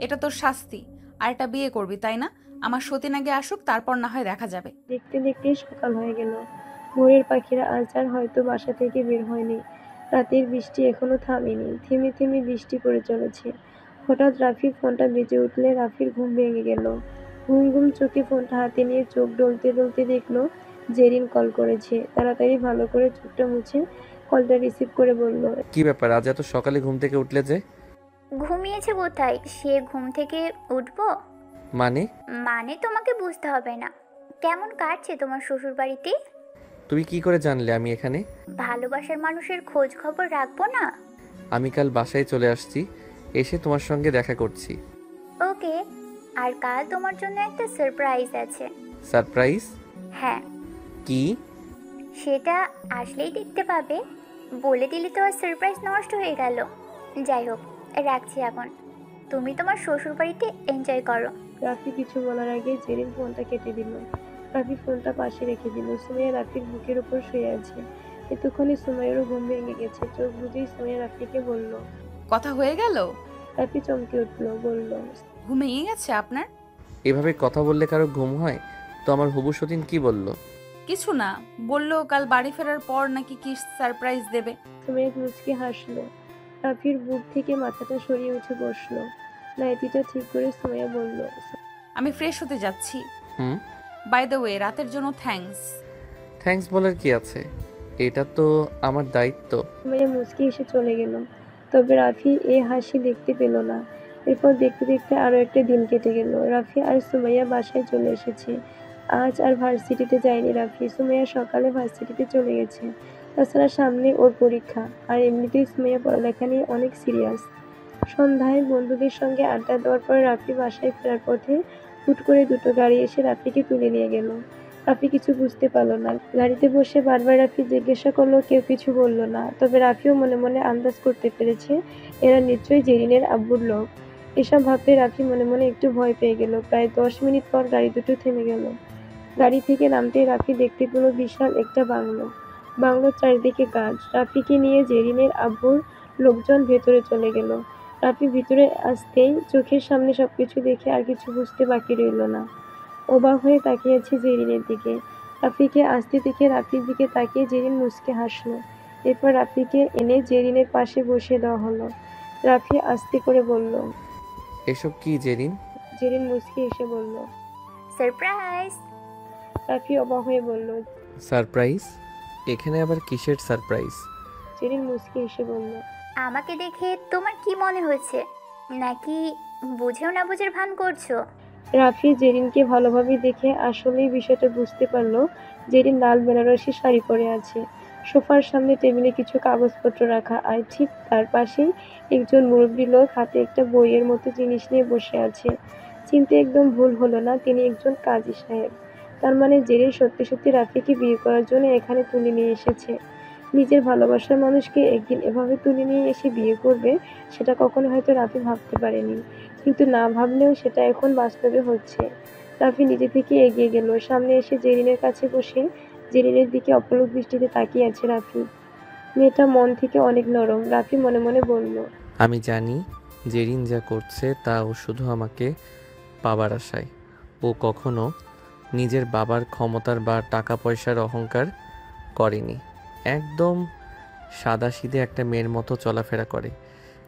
এটা তোর শাস্তি। আর একটা বিয়ে করবি তাই না? আমার সতীন আগে আসুক, তারপর না হয় দেখা যাবে। দেখতে দেখতে সকাল হয়ে গেল। ভোরের পাখিরা আজ আর হয়তো বাসা থেকে বের হয়নি। রাতের বৃষ্টি এখনো থামেনি, থেমে থেমে বৃষ্টি পড়ে চলেছে। হঠাৎ রাফির ফোনটা বেজে উঠলে রাফির ঘুম ভেঙে গেল। ঘুম ঘুম চোখে ফোনটা হাতে নিয়ে চোখ ডলতে ডলতে দেখলো জেরিন কল করেছে। তাড়াতাড়ি ভালো করে চোখটা মুছে কলটা রিসিভ করে বলল, কি ব্যাপার, আজ এত সকালে ঘুম থেকে উঠলে যে? ঘুমিয়েছে কোথায়? সে ঘুম থেকে উঠবো? মানে? মানে তোমাকে বুঝতে হবে না। কেমন কাটছে তোমার শ্বশুর বাড়িতে? তুমি কি করে জানলে আমি এখানে? ভালোবাসার মানুষের খোঁজ খবর রাখবো না? আমি কাল বাসায় চলে আসছি, এসে তোমার সঙ্গে দেখা করছি। ওকে। আর কাল তোমার জন্য একটা সারপ্রাইজ আছে। সারপ্রাইজ? হ্যাঁ, কি? সেটা আসলেই দেখতে পাবে। বলে দিলে তো আর সারপ্রাইজ নষ্ট হয়ে গেল। যাই হোক, রাখছি এখন। তুমি তোমার শ্বশুর বাড়িতে এনজয় করো। রাফি কিছু বলার আগে জেরিন ফোনটা কেটে দিল। রাফি ফোনটা পাশে রেখে দিল। সুমাইয়া রাফির বুকের উপর শুয়ে আছে। এতক্ষণে সুমাইয়ারও ঘুম ভেঙে গেছে। চোখ বুজেই সুমাইয়া রাফিকে বলল। কথা হয়ে গেল? রাফি চমকে উঠল, বলল, ঘুমিয়ে গেছে আপনার? এভাবে কথা বললে কারো ঘুম হয়? তো আমার হবু সতীন কি বলল? কিছু না, বললো কাল বাড়ি ফেরার পর নাকি কি সারপ্রাইজ দেবে। সুমাইয়া মুচকি হাসলো। রাফির বুক থেকে মাথাটা সরিয়ে উঠে বসলো। নাইটিটা ঠিক করে সুমাইয়া বলল, আমি ফ্রেশ হতে যাচ্ছি। হুম। বাই দ্য ওয়ে, রাতের জন্য থ্যাঙ্কস। থ্যাঙ্কস বলার কি আছে? এটা তো আমার দায়িত্ব। সুমাইয়া মুচকি এসে চলে গেল। তবে রাফি এ হাসি দেখতে পেল না। এরপর দেখতে দেখতে আরো একটা দিন কেটে গেল। রাফি আর সুমাইয়া বাসায় চলে এসেছে। আজ আর ভার্সিটিতে যায়নি রাফি। সুমাইয়া সকালে ভার্সিটিতে চলে গেছে। তাছাড়া সামনে ওর পরীক্ষা। আর এমনিতেই সুমাইয়া পড়ালেখা নিয়ে অনেক সিরিয়াস। সন্ধ্যায় বন্ধুদের সঙ্গে আড্ডা দেওয়ার পর রাফি বাসায় ফেরার পথে হুট করে দুটো গাড়ি এসে রাফিকে তুলে নিয়ে গেল। রাফি কিছু বুঝতে পারল না। গাড়িতে বসে বারবার রাফি জিজ্ঞাসা করলো, কেউ কিছু বলল না। তবে রাফিও মনে মনে আন্দাজ করতে পেরেছে এরা নিশ্চয়ই জেরিনের আব্বুর লোক। এসব ভাবতে রাফি মনে মনে একটু ভয় পেয়ে গেল। প্রায় 10 মিনিট পর গাড়ি দুটো থেমে গেল। গাড়ি থেকে নামতেই রাফি দেখতে পেল বিশাল একটা বাংলো। বাংলোর চারিদিকে গাছ। রাফিকে নিয়ে জেরিনের আব্বুর লোকজন ভেতরে চলে গেল। রাফি ভিতরে আসতেই চোখের সামনে সবকিছু দেখে আর কিছু বুঝতে বাকি রইল না। অবাক হয়ে তাকিয়ে আছে জেরিনের দিকে। রাফিকে আসতে দেখে রাফির দিকে তাকিয়ে জেরিন মুচকে হাসলো। এরপর রাফিকে এনে জেরিনের পাশে বসিয়ে দেওয়া হলো। রাফি আস্তে করে বলল। এসব কি জেরিন? জেরিন মুচকে এসে বলল। সারপ্রাইজ। রাফি অবাক হয়ে বলল। সারপ্রাইজ? এখানে আবার কিসের সারপ্রাইজ? জেরিন মুচকে এসে বলল। আমাকে দেখে তোমার কি মনে হয়েছে, নাকি বুঝেও না বুঝের ভান করছো? রাফি জেরিনকে ভালোভাবে দেখে আসলেই বিষয়টা বুঝতে পারল। জেরিন লাল বেনারসি শাড়ি পরে আছে। সোফার সামনে টেবিলে কিছু কাগজপত্র রাখা, আর ঠিক তার পাশেই একজন মুরব্বী লোক হাতে একটা বইয়ের মতো জিনিস নিয়ে বসে আছে। চিনতে একদম ভুল হলো না, তিনি একজন কাজী সাহেব। তার মানে জেরিন সত্যি সত্যি রাফিকে বিয়ে করার জন্য এখানে তুলে নিয়ে এসেছে। নিজের ভালোবাসার মানুষকে একদিন এভাবে তুলে নিয়ে এসে বিয়ে করবে, সেটা কখনো হয়তো রাফি ভাবতে পারেনি। কিন্তু না ভাবলেও সেটা এখন বাস্তবে হচ্ছে। রাফি নিজে থেকে এগিয়ে গেল, সামনে এসে জেরিনের কাছে বসে জেরিনের দিকে অপলক দৃষ্টিতে তাকিয়ে আছে রাফি। মেয়েটা মন থেকে অনেক নরম। রাফি মনে মনে বলল। আমি জানি জেরিন যা করছে তা ও শুধু আমাকে পাবার আশায়। ও কখনো নিজের বাবার ক্ষমতার বা টাকা পয়সার অহংকার করেনি। একদম সাদাসিধে একটা মেয়ের মতো চলাফেরা করে,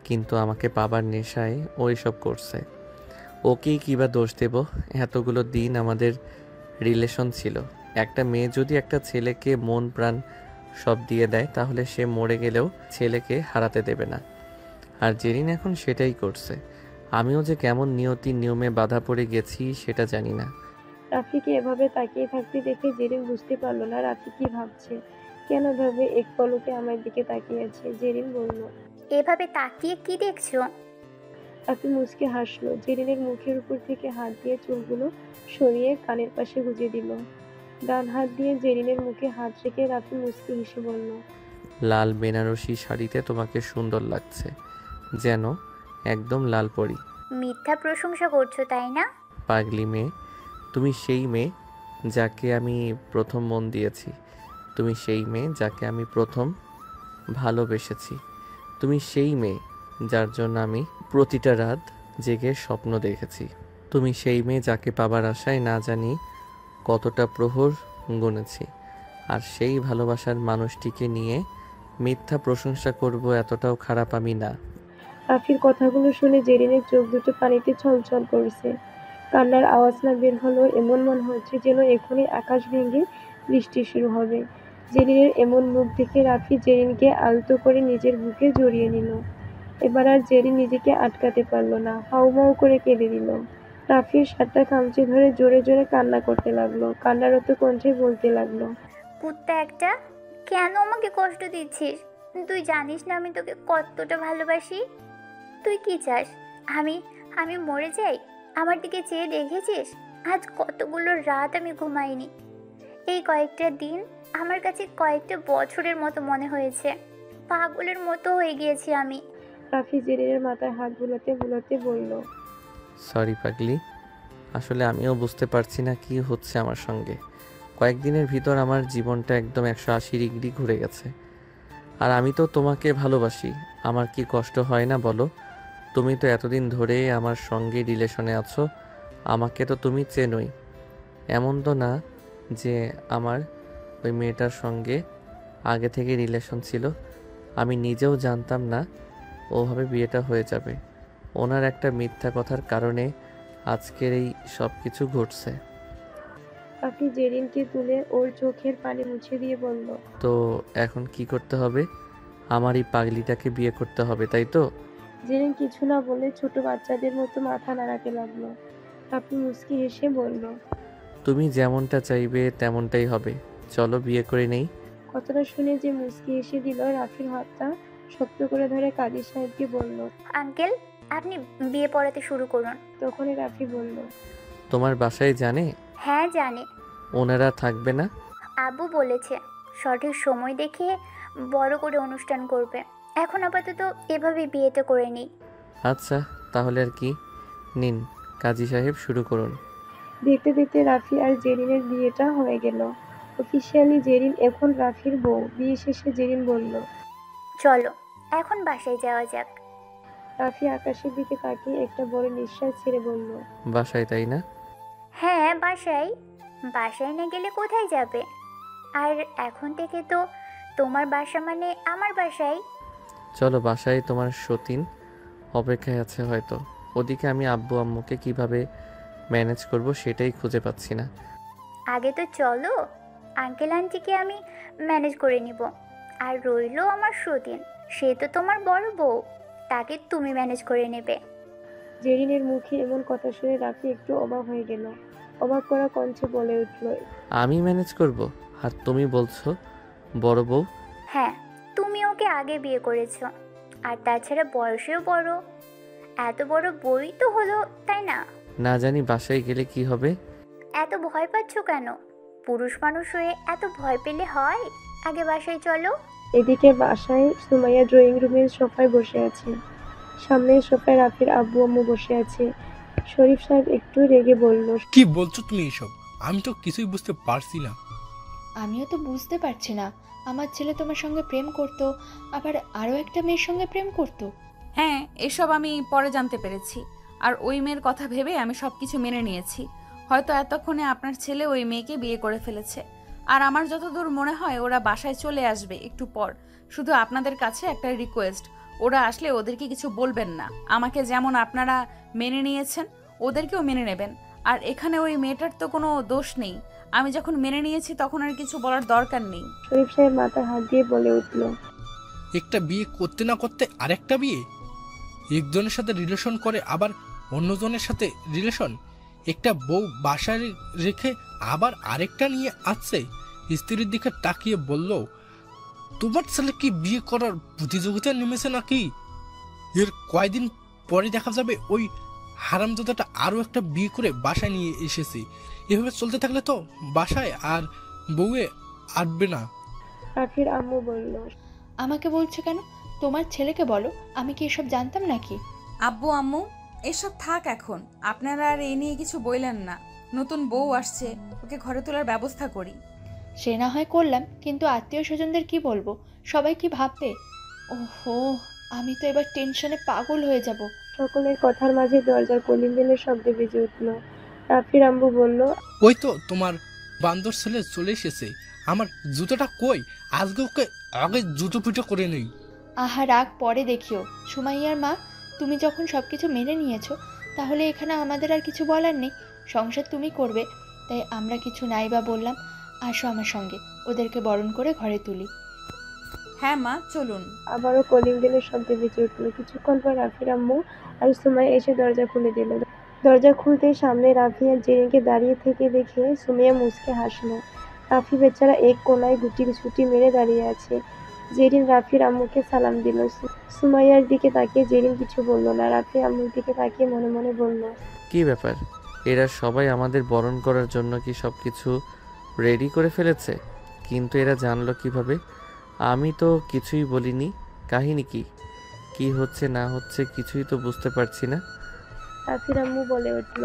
কিন্তু আমাকে পাবার নেশায় ও এসব করছে। ওকেই কিবা দোষ দেব? এতগুলো দিন আমাদের রিলেশন ছিল। একটা মেয়ে যদি একটা ছেলেকে মন প্রাণ সব দিয়ে দেয়, তাহলে সে মরে গেলেও ছেলেকে হারাতে দেবে না। আর জেরিন এখন সেটাই করছে। আমিও যে কেমন নিয়তি নিয়মে বাধা পড়ে গেছি সেটা জানি না। রাফিকে এভাবে তাকিয়ে থাকতে দেখে জেরিন বুঝতে পারল না রাফি কি ভাবছে, কেন ভাবে এক পলকে আমার দিকে তাকিয়ে আছে। জেরিন বলল। এভাবে তাকিয়ে কি দেখছো? রাফি মুচকে হাসলো। জেরিনের মুখের উপর থেকে হাত দিয়ে চুলগুলো সরিয়ে কানের পাশে গুজে দিল। ডান হাত দিয়ে জেরিনের মুখে হাত রেখে রাফি মুচকি হেসে বলল। লাল বেনারসি শাড়িতে তোমাকে সুন্দর লাগছে, যেন একদম লাল পরি। মিথ্যা প্রশংসা করছো তাই না? পাগলি মেয়ে, তুমি সেই মেয়ে যাকে আমি প্রথম মন দিয়েছি। তুমি সেই মেয়ে যাকে আমি প্রথম ভালোবেসেছি। তুমি সেই মেয়ে যার জন্য আমি প্রতিটা রাত জেগে স্বপ্ন দেখেছি। তুমি সেই মেয়ে যাকে পাবার আশায় না জানি কতটা প্রহর গুনেছি। আর সেই ভালোবাসার মানুষটিকে নিয়ে মিথ্যা প্রশংসা করব এতটাও খারাপ আমি না। রাফির কথাগুলো শুনে জেরিনের চোখ দুটো পানিতে ছলছল করছে। কান্নার আওয়াজ না বের হলেও এমন মনে হচ্ছে যেন এখনই আকাশ ভেঙে বৃষ্টি শুরু হবে। জেরিনের এমন মুখ দেখে রাফি জেরিনকে আলতো করে নিজের বুকে জড়িয়ে নিল। এবার আর জেরিন নিজেকে আটকাতে পারল না, হাউমাউ করে কেঁদে দিল। রাফির শার্টটা খামচে ধরে জোরে জোরে কান্না করতে লাগলো, কান্নারত কণ্ঠে বলতে লাগলো। কুত্তা একটা, কেন আমাকে কষ্ট দিচ্ছিস? তুই জানিস না আমি তোকে কতটা ভালোবাসি। তুই কি চাস? আমি আমি মরে যাই? আমার দিকে চেয়ে দেখেছিস আজ কতগুলো রাত আমি ঘুমাইনি? এই কয়েকটা দিন আমার কাছে কয়েকটা বছরের মতো মনে হয়েছে। পাগলের মতো হয়ে গিয়েছি আমি। রাফি জেরিনের মাথায় হাত বুলাতে বুলাতে বলল। সরি পাগলি, আসলে আমিও বুঝতে পারছি না কি হচ্ছে আমার সঙ্গে। কয়েকদিনের ভিতর আমার জীবনটা একদম 180 ডিগ্রি ঘুরে গেছে। আর আমি তো তোমাকে ভালোবাসি, আমার কি কষ্ট হয় না বলো? তুমি তো এতদিন ধরে আমার সঙ্গে রিলেশনে আছো, আমাকে তো তুমি চেনোই। এমন তো না যে আমার ওই মেয়েটার সঙ্গে আগে থেকে রিলেশন ছিল। আমি নিজেও জানতাম না ওভাবে বিয়েটা হয়ে যাবে। ওনার একটা মিথ্যা কথার কারণে আজকের এই সব কিছু ঘটছে। রাফি জেরিনকে তুলে ওর চোখের পানি মুছে দিয়ে বলল। তো এখন কি করতে হবে? আমার এই পাগলিটাকে বিয়ে করতে হবে, তাই তো? জেরিন কিছু না বলে ছোট বাচ্চাদের মতো মাথা নাড়াতে লাগলো। রাফি মুচকি হেসে বলল। তুমি যেমনটা চাইবে তেমনটাই হবে, চলো বিয়ে করে নেই। কথাটা শুনে যে মুচকি হেসে দিল, রাফির হাতটা শক্ত করে ধরে কাজী সাহেবকে বলল। আঙ্কেল, আপনি বিয়ে পড়াতে শুরু করুন। তখনই রাফি বলল। তোমার বাসায় জানে? হ্যাঁ জানে। ওনারা থাকবে না? আব্বু বলেছে সঠিক সময় দেখে বড় করে অনুষ্ঠান করবে। এখন আপাতত এভাবে বিয়েটা করে নিই। আচ্ছা, তাহলে আর কি, নিন কাজী সাহেব শুরু করুন। দেখতে দেখতে রাফি আর জেরিনের বিয়েটা হয়ে গেল। অফিসিয়ালি জেরিন এখন রাফির বউ। বিয়ে শেষে জেরিন বলল। চলো এখন বাসায় যাওয়া যাক। রাফি আকাশের দিকে তাকিয়ে একটা বড় নিঃশ্বাস ছেড়ে বলল। বাসায়, তাই না? হ্যাঁ বাসায়। বাসায় না গেলে কোথায় যাবে? আর এখন থেকে তো তোমার বাসা মানে আমার বাসায়। চলো বাসায়, তোমার সতীন অপেক্ষায় আছে হয়তো। ওদিকে আমি আব্বু আম্মুকে কিভাবে ম্যানেজ করব সেটাই খুঁজে পাচ্ছি না। আগে তো চলো, আঙ্কেল আন্টিকে আমি ম্যানেজ করে নিব। আর রইলো আমার সতীন, সে তো তোমার বড় বউ, তাকে তুমি ম্যানেজ করে নেবে। জেরিনের মুখে এমন কথা শুনে রাফি একটু অবাক হয়ে গেল। অবাক করা কণ্ঠে বলে উঠল, আমি ম্যানেজ করব? আর তুমি বলছো বড় বউ? হ্যাঁ, তুমি ওকে আগে বিয়ে করেছো, আর তাছাড়া বয়সেও বড়। এত বড় বই তো হলো, তাই না? না জানি বাসায় গেলে কি হবে। এত ভয় পাচ্ছ কেন? পুরুষ মানুষ হয়ে এত ভয় পেলে হয়? আগে বাসায় চলো। এদিকে বাসায় সুমাইয়া ড্রয়িং রুমের সোফায় বসে আছে। সামনের সোফায় রাফির আব্বু আম্মু বসে আছে। শরীফ সাহেব একটু রেগে বলল, কি বলছো তুমি এসব? আমি তো কিছুই বুঝতে পারছি না। আমিও তো বুঝতে পারছি না। আমার ছেলে তোমার সঙ্গে প্রেম করতো, আবার আরও একটা মেয়ের সঙ্গে প্রেম করতো। হ্যাঁ, এসব আমি পরে জানতে পেরেছি। আর ওই মেয়ের কথা ভেবে আমি সবকিছু মেনে নিয়েছি। হয়তো এতক্ষণে আপনার ছেলে ওই মেয়েকে বিয়ে করে ফেলেছে। আর আমার যতদূর মনে হয় ওরা বাসায় চলে আসবে একটু পর। শুধু আপনাদের কাছে একটা রিকোয়েস্ট, ওরা আসলে ওদেরকে কিছু বলবেন না। আমাকে যেমন আপনারা মেনে নিয়েছেন, ওদেরকেও মেনে নেবেন। আর এখানে ওই মেয়েটার তো কোনো দোষ নেই। আমি যখন মেনে নিয়েছি তখন আর কিছু বলার দরকার নেই। শরীফ সাহেব মাথা হাত দিয়ে বলে উঠল, একটা বিয়ে করতে না করতে আরেকটা বিয়ে? একজনের সাথে রিলেশন করে আবার অন্যজনের সাথে রিলেশন? একটা বউ বাসায় রেখে আবার আরেকটা নিয়ে আসছে। স্ত্রীর দিকে তাকিয়ে বলল, তোমার ছেলে কি বিয়ে করার প্রতিযোগিতায় নেমেছে নাকি? এর কয়দিন পরে দেখা যাবে ওই হারামজাদাটা আরো একটা বিয়ে করে বাসায় নিয়ে এসেছে। এভাবে চলতে থাকলে তো বাসায় আর বউয়ে আটবে না। রাফির আম্মু বলল, আমাকে বলছো কেন? তোমার ছেলেকে বলো, আমি কি এসব জানতাম নাকি? আব্বু আম্মু, এসব থাক এখন। আপনারা আর এই নিয়ে কিছু বললেন না। নতুন বউ আসছে, ওকে ঘরে তোলার ব্যবস্থা করি। সে না হয় করলাম, কিন্তু আত্মীয় স্বজনদের কি বলবো? সবাই কি ভাববে? ওহো, আমি তো এবার টেনশনে পাগল হয়ে যাব। সকলের কথার মাঝে দরজার কলিং বেলের শব্দে বেজে উঠল। রাফির আম্মু বলল, ওই তো তোমার বান্দর ছেলে চলে এসেছে। আমার জুতোটা কই? আজকে ওকে আগে জুতো পিটো করে নেই। আহা, রাগ পরে দেখিও। সুমাইয়ার মা, তুমি যখন সবকিছু মেনে নিয়েছো, তাহলে এখানে আমাদের আর কিছু বলার নেই। সংসার তুমি করবে, তাই আমরা কিছু নাই বা বললাম। আসো আমার সঙ্গে, ওদেরকে বরণ করে ঘরে তুলি। হ্যাঁ মা, চলুন। আবারও কলিং বেলের শব্দে বেজে উঠল। কিছুক্ষণ পর রাফির আম্মু আর সুমাইয়া এসে দরজা খুলে দিল। দরজা খুলতেই সামনে রাফি আর জেরিনকে দাঁড়িয়ে থেকে দেখে সুমাইয়া মুচকে হাসলো। রাফি বেচারা এক কোনায় গুটি ছুটি মেরে দাঁড়িয়ে আছে। জেরিন রাফির আম্মুকে সালাম দিল। সুমাইয়ার দিকে তাকিয়ে জেরিন কিছু বলল না। রাফি আম্মুর দিকে তাকিয়ে মনে মনে বলল, কি ব্যাপার? এরা সবাই আমাদের বরণ করার জন্য কি সব কিছু রেডি করে ফেলেছে? কিন্তু এরা জানলো কিভাবে? আমি তো কিছুই বলিনি। কাহিনী কি? কি হচ্ছে না হচ্ছে কিছুই তো বুঝতে পারছি না। রাফির আম্মু বলে উঠল,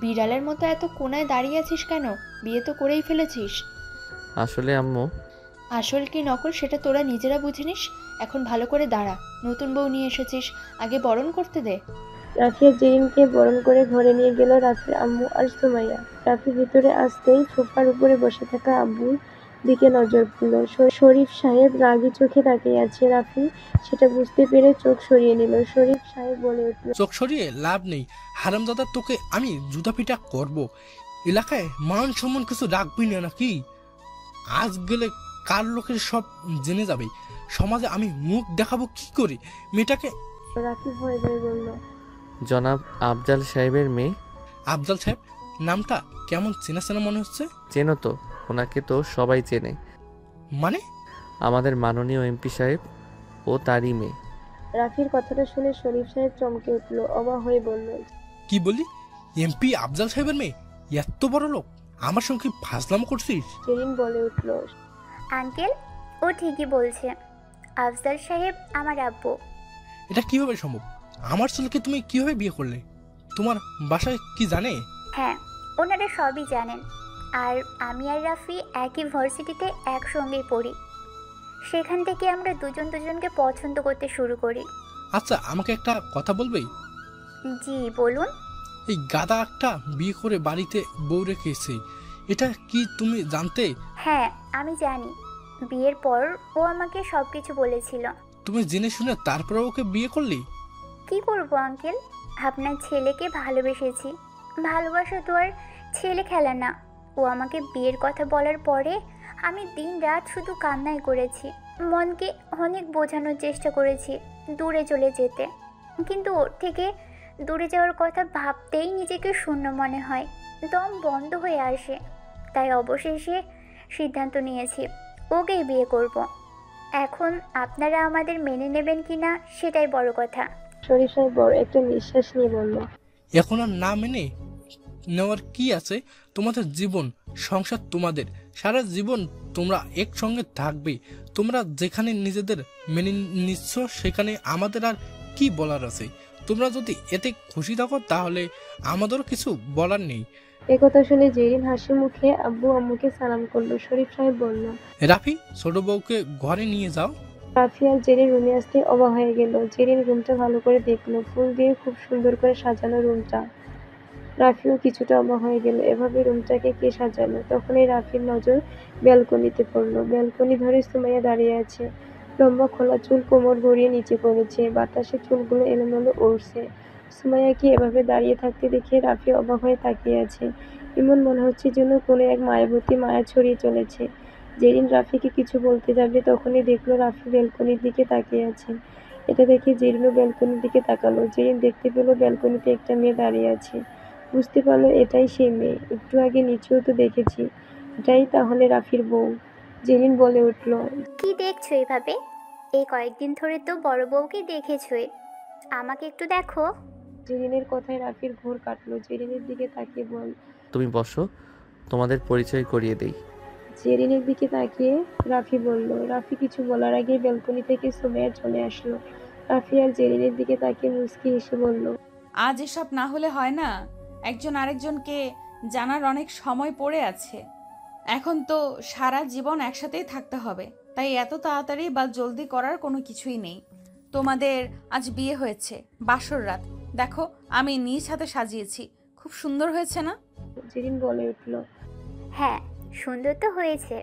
বিড়ালের মতো এত কোনায় দাঁড়িয়ে আছিস কেন? বিয়ে তো করেই ফেলেছিস। আসলে আম্মু, আসল কি নকল সেটা তোরা নিজেরা বুঝে নিস। এখন ভালো করে দাঁড়া, নতুন বউ নিয়ে এসেছিস, আগে বরণ করতে দে। রাফি আর জেরিনকে বরণ করে ঘরে নিয়ে গেল রাফির আম্মু আর সুমাইয়া। রাফি ভিতরে আসতেই সোফার উপরে বসে থাকা আব্বুর দিকে নজর পড়ল। শরীফ সাহেব রাগী চোখে তাকিয়ে আছে। রাফি সেটা বুঝতে পেরে চোখ সরিয়ে নিল। শরীফ সাহেব বলে উঠল, চোখ সরিয়ে লাভ নেই। হারামজাদা, তোকে আমি জুতা পিটা করব। এলাকায় মান সম্মান কিছু রাখবি না নাকি? আজ গেলে কার লোকের সব জেনে যাবে। সমাজে আমি মুখ দেখাবো কি করে মেয়েটাকে? রাফি ভয়ে ভয়ে বলল, জনাব আফজাল সাহেবের মেয়ে। আফজাল সাহেব নামটা কেমন চেনা চেনা মনে হচ্ছে। চেনো তো? ওনাকে তো সবাই চেনে। মানে? আমাদের মাননীয় এমপি সাহেব, ও তারই মেয়ে। রাফির কথাটা শুনে শরীফ সাহেব চমকে উঠল। অবাক হয়ে বলল, কি বলি? এমপি আফজাল সাহেবের মেয়ে? এত বড় লোক? আমার সঙ্গে ফাজলাম করছিস? জেরিন বলে উঠল, আঙ্কেল, ও ঠিকই বলছে। আফজাল সাহেব আমার আব্বু। এটা কিভাবে সম্ভব? আমার ছেলেকে তুমি কিভাবে বিয়ে করলে? তোমার বাসায় কি জানে? হ্যাঁ, ওনারা সবই জানেন। আর আমি আর রাফি একই ভার্সিটিতে একসঙ্গেই পড়ি। সেখান থেকে আমরা দুজন দুজনকে পছন্দ করতে শুরু করি। আচ্ছা, আমাকে একটা কথা বলবে? জি বলুন। এই গাদা একটা বিয়ে করে বাড়িতে বউ রেখেছে, এটা কি তুমি জানতে? হ্যাঁ, আমি জানি। বিয়ের পর ও আমাকে সব কিছু বলেছিল। তুমি জেনে শুনে তারপরে ওকে বিয়ে করলি? কি করবো আঙ্কেল, আপনার ছেলেকে ভালোবেসেছি। ভালোবাসা তো আর ছেলে খেলা না। ও আমাকে বিয়ের কথা বলার পরে আমি দিন রাত শুধু কান্নাই করেছি। মনকে অনেক বোঝানোর চেষ্টা করেছি দূরে চলে যেতে, কিন্তু ওর থেকে দূরে যাওয়ার কথা ভাবতেই নিজেকে শূন্য মনে হয়, দম বন্ধ হয়ে আসে। তাই অবশেষে সিদ্ধান্ত নিয়েছি ওকেই বিয়ে করব। এখন আপনারা আমাদের মেনে নেবেন কিনা সেটাই বড় কথা। শরীফ সাহেব বড় একটা নিঃশ্বাস নিয়ে বলল, এখন আর না মেনে নেওয়ার কি আছে? তোমাদের জীবন সংসার, তোমাদের সারা জীবন তোমরা একসঙ্গে থাকবে। তোমরা যেখানে নিজেদের মেনে নিচ্ছ সেখানে আমাদের আর কি বলার আছে? তোমরা যদি এতে খুশি থাকো তাহলে আমাদেরও কিছু বলার নেই। একথা শুনে জেরিন হাসি মুখে আব্বু আম্মুকে সালাম করলো। শরীফ সাহেব বলল, রাফি, ছোট বউকে ঘরে নিয়ে যাও। রাফি আর জেরিন রুমে আসতে অবাক হয়ে গেল। জেরিন রুমটা ভালো করে দেখলো, ফুল দিয়ে খুব সুন্দর করে সাজানো রুমটা। রাফিও কিছুটা অবাক হয়ে গেল, এভাবে রুমটাকে কে সাজালো। তখনই রাফির নজর ব্যালকনিতে পড়লো। ব্যালকনি ধরে সুমাইয়া দাঁড়িয়ে আছে, লম্বা খোলা চুল কোমর গড়িয়ে নিচে পড়েছে, বাতাসে চুলগুলো এলোমেলো উড়ছে। সুমাইয়াকে এভাবে দাঁড়িয়ে থাকতে দেখে রাফি অবাক হয়ে তাকিয়ে আছে। এমন মনে হচ্ছে যেন কোনো এক মায়াবতী মায়া ছড়িয়ে চলেছে। জেরিন রাফিকে কিছু বলতে যাবে, তখনই দেখলো রাফি ব্যালকনির দিকে তাকিয়ে আছে। এটা দেখে জেরিনও ব্যালকনির দিকে তাকালো। জেরিন দেখতে পেল ব্যালকনিতে একটা মেয়ে দাঁড়িয়ে আছে। বুঝতে পারলো এটাই সেই মেয়ে, একটু আগে নিচেও তো দেখেছি। এটাই তাহলে রাফির বউ। জেরিন বলে উঠল, কি দেখছো এভাবে? এই কয়েকদিন ধরে তো বড় বউকে দেখেছই, আমাকে একটু দেখো। জেরিনের কথায় রাফির ঘোর কাটলো। জেরিনের দিকে তাকিয়ে বল, তুমি বসো, তোমাদের পরিচয় করিয়ে দেই। জেরিনের দিকে তাকিয়ে রাফি বলল। রাফি কিছু বলার আগে ব্যালকনি থেকে সুমাইয়া চলে আসলো। রাফি আর জেরিনের দিকে তাকিয়ে মুচকি হেসে বলল, আজ এসব না হলে হয় না? একজন আরেকজনকে জানার অনেক সময় পড়ে আছে। এখন তো সারা জীবন একসাথেই থাকতে হবে, তাই এত তাড়াতাড়ি বা জলদি করার কোনো কিছুই নেই। তোমাদের আজ বিয়ে হয়েছে, বাসর রাত। দেখো, আমি নিজ হাতে সাজিয়েছি, খুব সুন্দর হয়েছে না? জেরিন বলে উঠল, হ্যাঁ, সুন্দর তো হয়েছে,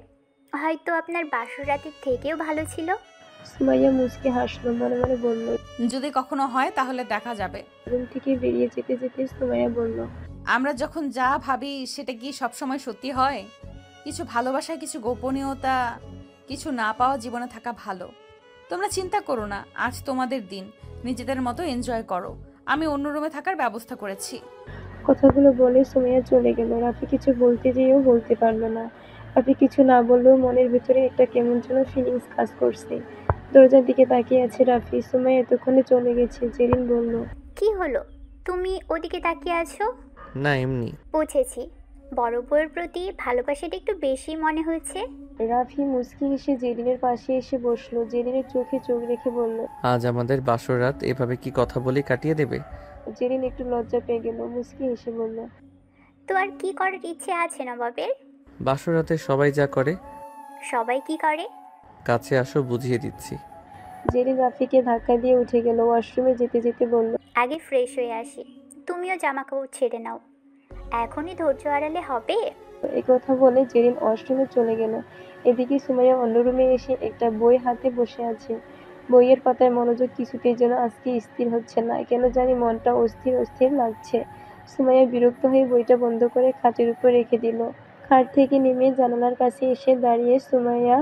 হয়তো আপনার বাসর রাতের থেকেও ভালো ছিল। সুমাইয়া মুচকি হাসলো, মনে মনে বলল। যদি কখনো হয় তাহলে দেখা যাবে। রুম থেকে বেরিয়ে যেতে যেতে সুমাইয়া বলল, আমরা যখন যা ভাবি সেটা কি সবসময় সত্যি হয়? কিছু ভালোবাসায় কিছু গোপনীয়তা, কিছু না পাওয়া জীবনে থাকা ভালো। তোমরা চিন্তা করো না, আজ তোমাদের দিন, নিজেদের মতো এনজয় করো। আমি অন্য রুমে থাকার ব্যবস্থা করেছি। কথাগুলো বলে সুমাইয়া চলে গেল। রাফি কিছু বলতে যেয়েও বলতে পারলো না। রাফি কিছু না বললেও মনের ভিতরে একটা কেমন যেন ফিলিংস কাজ করছে। দরজার দিকে তাকিয়ে আছে রাফি। সুমাইয়া এতক্ষণে চলে গেছে। জেরিন বলল, কি হলো, তুমি ওদিকে তাকিয়ে আছো? না, এমনি। বুঝেছি, বড় বউয়ের প্রতি ভালোবাসাটা একটু বেশি মনে হয়েছে। রাফি মুচকি হেসে জেরিনের পাশে এসে বসলো। জেরিনের চোখে চোখ রেখে বলল, আজ আমাদের বাসর রাত এভাবে কি কথা বলে কাটিয়ে দেবে? জেরিন একটু লজ্জা পেয়ে গেল, মুচকি হেসে বলল, তো আর কি করার ইচ্ছে আছে নবাবের? বাসর রাতে সবাই যা করে। সবাই কি করে? কাছে আসো, বুঝিয়ে দিচ্ছি। জেরিন রাফিকে ধাক্কা দিয়ে উঠে গেল। ওয়াশরুমে যেতে যেতে বলল, আগে ফ্রেশ হয়ে আসি, তুমিও জামা কাপড় ছেড়ে নাও, এখনই ধৈর্য হারালে হবে? এই কথা বলে জেরিন ওয়াশরুমে চলে গেল। এদিকে সুমাইয়া অন্য রুমে এসে একটা বই হাতে বসে আছে। বইয়ের পাতায় মনোযোগ কিছুতেই যেন আজকে স্থির হচ্ছে না, কেন জানি মনটা অস্থির অস্থির লাগছে। সুমাইয়া বিরক্ত হয়ে বইটা বন্ধ করে খাটের উপর রেখে দিল। খাট থেকে নেমে জানালার কাছে এসে দাঁড়িয়ে সুমাইয়া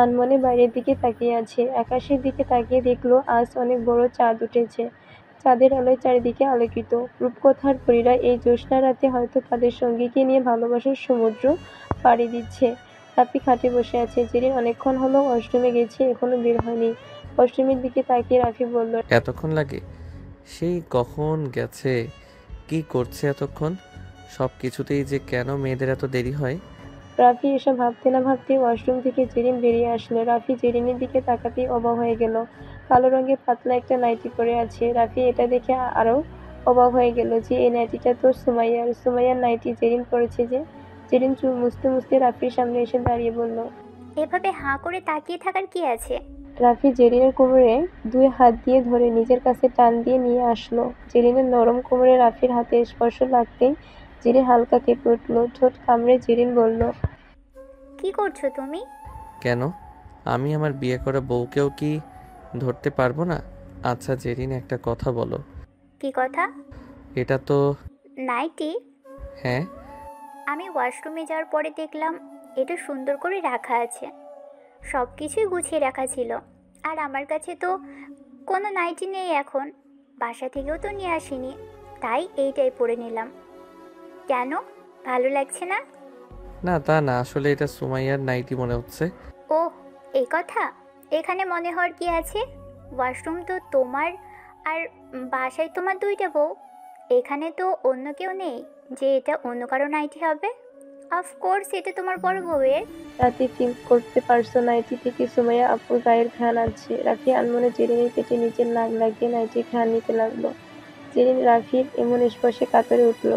আনমনে বাইরের দিকে তাকিয়ে আছে। আকাশের দিকে তাকিয়ে দেখলো আজ অনেক বড় চাঁদ উঠেছে। চাঁদের আলোয় চারিদিকে আলোকিত। রূপকথার পরীরা এই জ্যোৎস্না রাতে হয়তো তাদের সঙ্গীকে নিয়ে ভালোবাসার সমুদ্র পাড়ি দিচ্ছে। রাফি খাটে বসে আছে। জেরিন অনেকক্ষণ হলো ওয়াশরুমে গেছে, এখনো বের হয়নি। ওয়াশরুমের দিকে তাকিয়ে রাফি বলল, এতক্ষণ লাগে? সেই কখন গেছে। কি করছে এতক্ষণ? সব কিছুতেই যে কেন মেয়েদের এত দেরি হয়। রাফি এসব ভাবতে না ভাবতে ওয়াশরুম থেকে জেরিন বেরিয়ে আসলো। রাফি জেরিনের দিকে তাকাতেই অবাক হয়ে গেল। কালো রঙের পাতলা একটা নাইটি পরে আছে। রাফি এটা দেখে আরো অবাক হয়ে গেল যে এই নাইটিটা তো সুমাইয়ার নাইটি জেরিন পরেছে যে। জেরিন চুল মুছতে মুছতে রাফির সামনে এসে দাঁড়িয়ে বলল, এভাবে হাঁ করে তাকিয়ে থাকার কি আছে? রাফি জেরিনের কোমরে দুই হাত দিয়ে ধরে নিজের কাছে টান দিয়ে নিয়ে আসলো। জেরিনের নরম কোমরে রাফির হাতের স্পর্শ লাগতেই জেরিন হালকা কেঁপে উঠল। ঠোঁট কামড়ে জেরিন বলল, কি করছো তুমি? কেন? আমি আমার বিয়ে করা বউকেও কি ধরতে পারবো না? আচ্ছা জেরিন, একটা কথা বলো। কি কথা? এটা তো নাইটি। হ্যাঁ। আমি ওয়াশরুমে যাওয়ার পরে দেখলাম এটা সুন্দর করে রাখা আছে, সব কিছুই গুছিয়ে রাখা ছিল। আর আমার কাছে তো কোনো নাইটি নেই এখন, বাসা থেকেও তো নিয়ে আসিনি, তাই এইটাই পরে নিলাম। কেন, ভালো লাগছে না? না তা না, আসলে এটা সুমাইয়ার নাইটি মনে হচ্ছে। ওহ, এই কথা। এখানে মনে হওয়ার কি আছে? ওয়াশরুম তো তোমার, আর বাসায় তোমার দুইটা বউ। এখানে তো অন্য কেউ নেই যে এটা অন্য কারো নাইটি হবে। অফকোর্স এটা তোমার বড় বউয়ের। রাতে ফিল করতে পারছো নাইটি থেকে সুমাইয়া আপুর গায়ের ঘ্রাণ আছে। রাফি আনমনে জেরিনের পেটে নিজের নাক লাগিয়ে নাইটির ঘ্রাণ নিতে লাগলো। জেরিন রাফির এমন স্পর্শে কাতরে উঠল।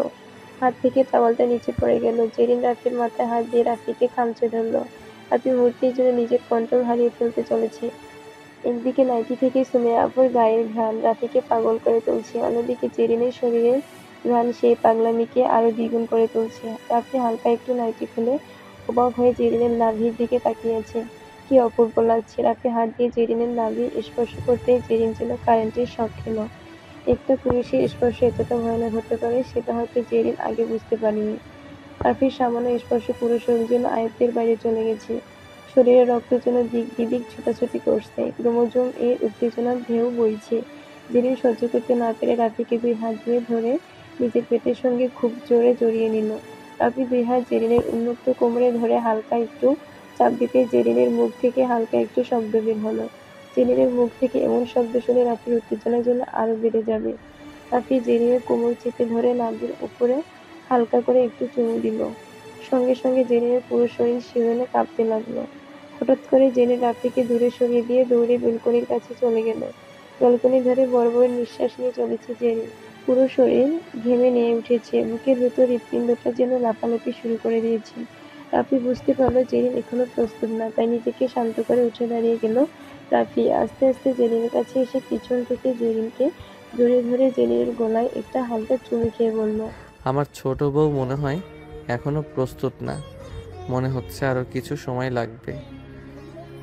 হাত থেকে টাওয়ালটা নিচে পড়ে গেল। জেরিন রাফির মাথায় হাত দিয়ে রাফিকে খামচে ধরল। রাফি মুহূর্তের জন্য নিজের কন্ট্রোল হারিয়ে ফেলতে চলেছে। একদিকে নাইটি থেকে সুমাইয়া আপুর গায়ের ঘ্রাণ রাফিকে পাগল করে তুলছে, অন্যদিকে জেরিনের শরীরের ঘ্রাণ সেই পাগলামিকে আরো দ্বিগুণ করে তুলছে। রাফি হালকা একটু নাইটি খুলে অবাক হয়ে জেরিনের নাভির দিকে তাকিয়েছে। কি অপূর্ব লাগছে! রাফি হাত দিয়ে জেরিনের নাভি স্পর্শ করতেই জেরিন যেন কারেন্টের শক খেল। একটা পুরুষের স্পর্শ এতটা ভয়ানক হতে পারে সেটা হয়তো জেরিন আগে বুঝতে পারেনি। রাফির সামান্য স্পর্শ পুরো শরীর যেন আয়ত্তের বাইরে চলে গেছে। শরীরে রক্ত যেন দিক বিদিক ছোটাছুটি করছে। ক্রোমোজোম এর উত্তেজনার ঢেউ বইছে। জেরিন সহ্য করতে না পেরে রাফিকে দুই হাত দিয়ে ধরে নিজের পেটের সঙ্গে খুব জোরে জড়িয়ে নিল। রাফি দুই হাত জেরিনের উন্মুক্ত কোমরে ধরে হালকা একটু চাপ দিতে জেরিনের মুখ থেকে হালকা একটু শব্দ বের হলো। জেরিনের মুখ থেকে এমন শব্দ শুনে রাফির উত্তেজনা যেন আরো বেড়ে যাবে। রাফি জেরিনের কোমর চেপে ধরে নাভির উপরে হালকা করে একটু চুমু দিল। সঙ্গে সঙ্গে জেরিনের পুরো শরীর শিহরণে কাঁপতে লাগলো। হঠাৎ করে জেরিন রাফিকে দূরে সরিয়ে দিয়ে দৌড়ে ব্যালকনির কাছে চলে গেল। ব্যালকনি ধরে বড় বড় নিঃশ্বাস নিয়ে চলেছে জেরিন। পুরো শরীর ঘেমে নিয়ে উঠেছে। বুকের ভেতর হৃৎপিণ্ডটা যেন লাফালাফি শুরু করে দিয়েছে। রাফি বুঝতে পারলো জেরিন এখনো প্রস্তুত না, তাই নিজেকে শান্ত করে উঠে দাঁড়িয়ে গেল। রাফি আস্তে আস্তে জেরিনের কাছে এসে পিছন থেকে জেরিনকে জড়িয়ে ধরে জেরিনের গলায় একটা হালকা চুমু খেয়ে বলল, আমার ছোট বউ মনে হয় এখনো প্রস্তুত না, মনে হচ্ছে আরো কিছু সময় লাগবে।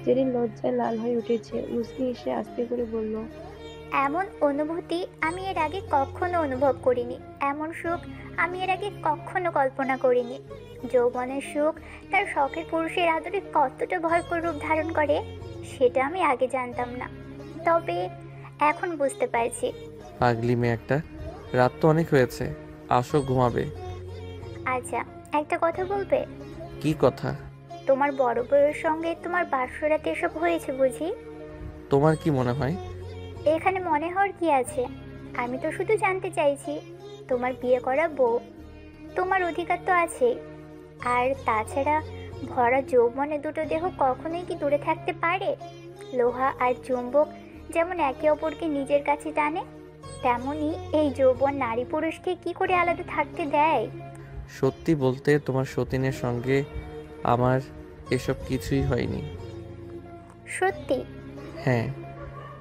জেরিন লজ্জায় লাল হয়ে উঠেছে। মুচকি হেসে আস্তে করে বলল, এমন অনুভূতি আমি এর আগে কখনো অনুভব করিনি, এমন সুখ আমি এর আগে কখনো কল্পনা করিনি। যৌবনের সুখ তার শখের পুরুষের আদরে কতটা ভয়ঙ্কর রূপ ধারণ করে সেটা আমি আগে জানতাম না, তবে এখন বুঝতে পারছি। পাগলি মেয়ে একটা, রাত তো অনেক হয়েছে, আসো ঘুমাবে। আচ্ছা, একটা কথা বলবে? কি কথা? তোমার বড় বউয়ের সঙ্গে তোমার বাসরাতে এসব হয়েছে বুঝি? তোমার কি মনে হয়? এখানে মনে হওয়ার কি আছে? আমি তো শুধু জানতে চাইছি, তোমার বিয়ে করা বউ, তোমার অধিকার তো আছে। আর তাছাড়া ভরা যৌবনে দুটো দেহ কখনোই কি দূরে থাকতে পারে? লোহা আর চুম্বক যেমন একে অপরকে নিজের কাছে টানে, তেমনি এই যৌবন নারী পুরুষকে কি করে আলাদা থাকতে দেয়? সত্যি বলতে তোমার সতীনের সঙ্গে আমার এসব কিছুই হয়নি। সত্যি? হ্যাঁ,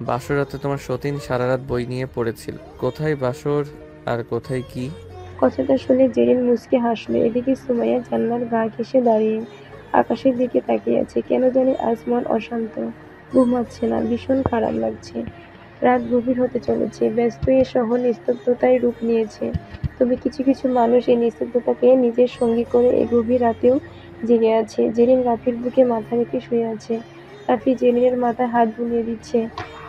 বাসরাতে তোমার সতীন সারা রাত বই নিয়ে পড়েছিল। কোথায় বাসর আর কোথায় কি। কথাটা শুনে জেরিন মুচকি হাসলো। এদিকে সুমাইয়া জানলার গা ঘেঁষে দাঁড়িয়ে আকাশের দিকে তাকিয়ে আছে। কেন জানি আজ মন অশান্ত, ঘুমাচ্ছে না, ভীষণ খারাপ লাগছে। রাত গভীর হতে চলেছে। ব্যস্ত এ শহর নিস্তব্ধতায় রূপ নিয়েছে। তবে কিছু কিছু মানুষ এই নিস্তব্ধতাকে নিজের সঙ্গী করে এই গভীর রাতেও জেগে আছে। জেরিন রাফির বুকে মাথা রেখে শুয়ে আছে। রাফি জেরিনের মাথায় হাত বুলিয়ে দিচ্ছে।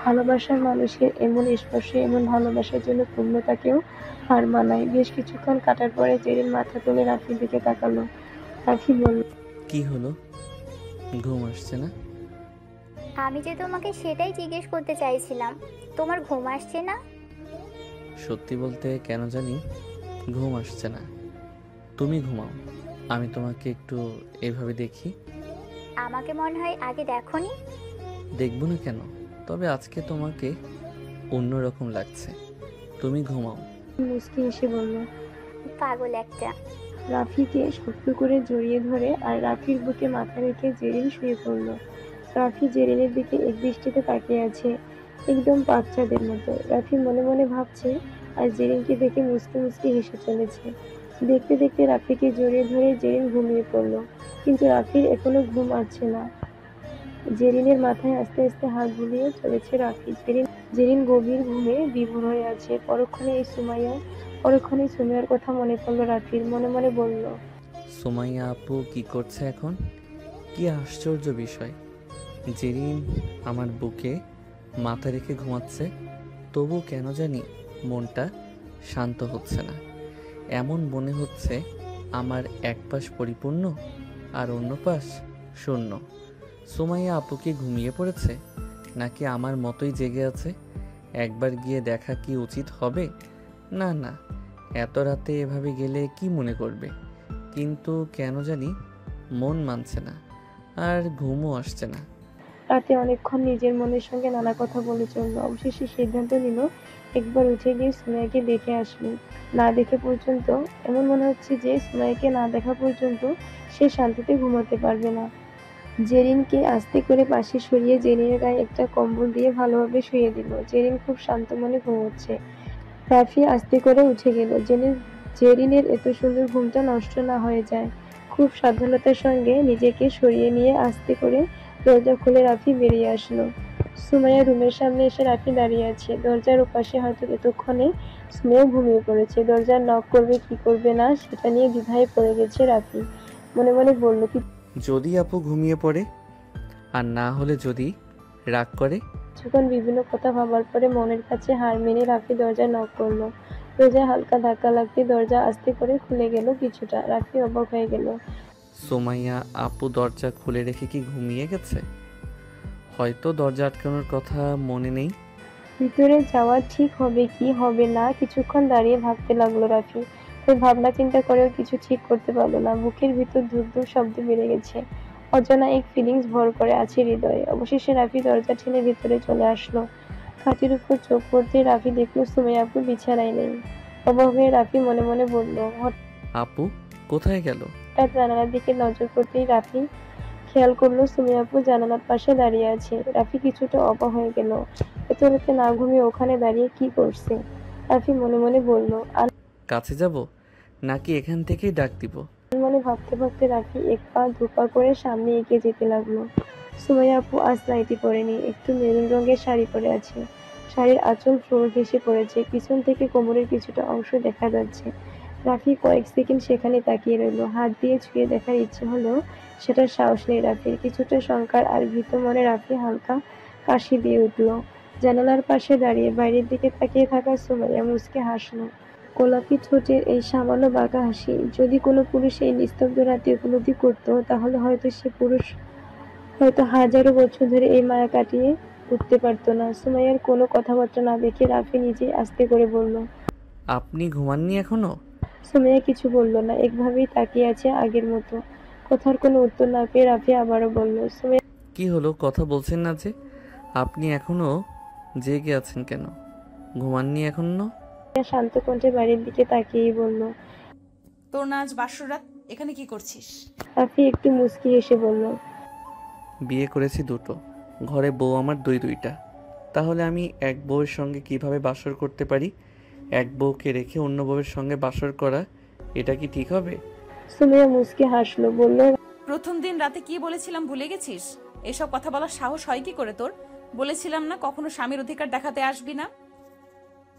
ভালোবাসার মানুষের এমন স্পর্শে এমন ভালোবাসার জন্য পূর্ণতাকেও হার মানায়। বেশ কিছুক্ষণ কাটার পরে জেরিন মাথা তুলে রাফির দিকে তাকালো। রাফি বলল, কি হলো, ঘুম আসছে না? আমি যে তোমাকে সেটাই জিজ্ঞেস করতে চাইছিলাম, তোমার ঘুম আসছে না? সত্যি বলতে কেন জানি ঘুম আসছে না। তুমি ঘুমাও, আমি তোমাকে একটু এভাবে দেখি। আমাকে মনে হয় আগে দেখোনি। দেখবো না কেন, তবে আজকে তোমাকে অন্যরকম লাগছে। তুমি ঘুমাও। মুচকি হেসে বলল। পাগল একটা। রাফিকে শক্ত করে জড়িয়ে ধরে আর রাফির বুকে মাথা রেখে জেরিন শুয়ে পড়ল। রাফি জেরিনের দিকে একদৃষ্টিতে তাকিয়ে আছে, একদম বাচ্চাদের মতো। রাফি মনে মনে ভাবছে আর জেরিনকে দেখে মুচকি মুচকি হেসে চলেছে। দেখতে দেখতে রাফিকে জড়িয়ে ধরে জেরিন ঘুমিয়ে পড়ল, কিন্তু রাফির এখনো ঘুম আসছে না। জেরিনের মাথায় আস্তে আস্তে হাত বুলিয়ে চলেছে রাফি। জেরিন গভীর ঘুমে বিভোর হয়ে আছে। পরক্ষণে সুমাইয়ার কথা মনে পড়ল রাফির। মনে মনে বলল, সুমাইয়া আপু কি করছে এখন? কি আশ্চর্য বিষয়, জেরিন আমার বুকে মাথা রেখে ঘুমাচ্ছে, তবু কেন জানি মনটা শান্ত হচ্ছে না। এমন মনে হচ্ছে আমার এক পাশ পরিপূর্ণ আর অন্য পাশ শূন্য। সুমাইয়া আপু কি ঘুমিয়ে পড়েছে, নাকি আমার মতোই জেগে আছে? একবার গিয়ে দেখা কি উচিত হবে? না না, এত রাতে এভাবে গেলে কি মনে করবে? কিন্তু কেন জানি মন মানছে না, আর ঘুমও আসছে না। রাতে অনেকক্ষণ নিজের মনের সঙ্গে নানা কথা বলে চলল। অবশেষে সিদ্ধান্ত নিল একবার উঠে গিয়ে সুমাইয়াকে দেখে আসবে। এমন মনে হচ্ছে যে সুমাইয়াকে না দেখা পর্যন্ত সে শান্তিতে ঘুমাতে পারবে না। জেরিনকে আস্তে করে পাশে সরিয়ে জেরিনের গায়ে একটা কম্বল দিয়ে ভালোভাবে শুইয়ে দিল। জেরিন খুব শান্ত মনে ঘুমোচ্ছে। রাফি আস্তে করে উঠে গেল, জেরিনের এত সুন্দর ঘুমটা নষ্ট না হয়ে যায়। খুব সাবধানতার সঙ্গে নিজেকে সরিয়ে নিয়ে আস্তে করে দরজা খুলে রাফি বেরিয়ে আসলো। সুমাইয়া রুমের সামনে এসে রাফি দাঁড়িয়ে আছে। দরজার ওপাশে হয়তো এতক্ষণে সুমাইয়া ঘুমিয়ে পড়েছে। দরজার নক করবে কি করবে না সেটা নিয়ে দ্বিধায় পড়ে গেছে রাফি। মনে মনে বলল, যদি আপু ঘুমিয়ে পড়ে, আর না হলে যদি রাগ করে। কিছুক্ষণ বিভিন্ন কথা ভাবার পরে মনের কাছে হার মেনে রাফি দরজায় নক করলো। দরজায় হালকা ধাক্কা লাগতে দরজা আস্তে করে খুলে গেল কিছুটা। রাফি অবাক হয়ে গেল। সুমাইয়া আপু দরজা খুলে রেখে কি ঘুমিয়ে গেছে? হয়তো দরজা আটকানোর কথা মনে নেই। ভিতরে যাওয়া ঠিক হবে কি হবে না কিছুক্ষণ দাঁড়িয়ে ভাবতে লাগলো রাফি। তাই ভাবনা চিন্তা করেও কিছু ঠিক করতে পারলো না। বুকের ভিতর ধুপ ধুপ শব্দ বেড়ে গেছে। অজানা এক ফিলিংস ভর করে আছে হৃদয়ে। অবশেষে রাফি দরজা ঠেলে ভিতরে চলে আসলো। খাটের উপর চোখ পড়তে রাফি দেখলো সুমাইয়া আপু বিছানায় নেই। অবাক হয়ে রাফি মনে মনে বলল, আপু কোথায় গেল? হঠাৎ জানালার দিকে নজর পড়তেই রাফি খেয়াল করলো সুমাইয়া আপু জানালার পাশে দাঁড়িয়ে আছে। রাফি কিছুটা অবাক হয়ে গেল। এত রাতে না ঘুমিয়ে ওখানে দাঁড়িয়ে কি করছে? রাফি মনে মনে বলল। কাছে যাব নাকি এখান থেকেই ডাক দিব? মনে ভাবতে ভাবতে রাফি এক পা দুপা করে সামনে এগিয়ে যেতে লাগলো। সুমাইয়া আপু আজ নাইটি পরেনি, একটু মেরুন রঙের শাড়ি পরে আছে। শাড়ির আঁচল ফ্লোর ঘেঁষে পড়েছে, পিছন থেকে কোমরের কিছুটা অংশ দেখা যাচ্ছে। রাফি কয়েক সেকেন্ড সেখানে তাকিয়ে রইল। হাত দিয়ে ছুঁয়ে দেখার ইচ্ছে হলেও সেটার সাহস নেই রাফির। কিছুটা শঙ্কার আর ভীত মনে রাফি হালকা কাশি দিয়ে উঠল। জানালার পাশে দাঁড়িয়ে বাইরের দিকে তাকিয়ে থাকা সুমাইয়া মুচকে হাসলো। গোলাপি ঠোঁটের এই সামান্য বাঁকা হাসি যদি কোনো পুরুষ এই নিস্তব্ধ রাতে উপলব্ধি করতো, তাহলে হয়তো সে পুরুষ হাজারো বছর ধরে এই মায়া কাটিয়ে উঠতে পারতো না। সুমাইয়ার কোনো কথাবার্তা না দেখে রাফি নিজেই আস্তে করে বলল, আপনি ঘুমাননি এখনো? সুমাইয়া কিছু বলল না, একভাবেই তাকিয়ে আছে আগের মতো। কথার কোনো উত্তর না পেয়ে রাফি আবারও বলল, সুমাইয়া কি হলো, কথা বলছেন না যে? আপনি এখনো জেগে আছেন কেন? ঘুমাননি এখনো? শান্ত কণ্ঠে বাড়ির দিকে তাকিয়েই বলল। তোর না আজ বাসরাত, এখানে কি করছিস? রাফি একটু মুচকি হেসে বলল, বিয়ে করেছি দুটো, ঘরে বউ আমার দুইটা। তাহলে আমি এক বউয়ের সঙ্গে কিভাবে বাসর করতে পারি? এক বউকে রেখে অন্য বউয়ের সঙ্গে বাসর করা, এটা কি ঠিক হবে? সুমাইয়া মুচকি হাসলো, বলল, প্রথম দিন রাতে কি বলেছিলাম ভুলে গেছিস? এসব কথা বলার সাহস হয় কি করে তোর? বলেছিলাম না কখনো স্বামীর অধিকার দেখাতে আসবি না।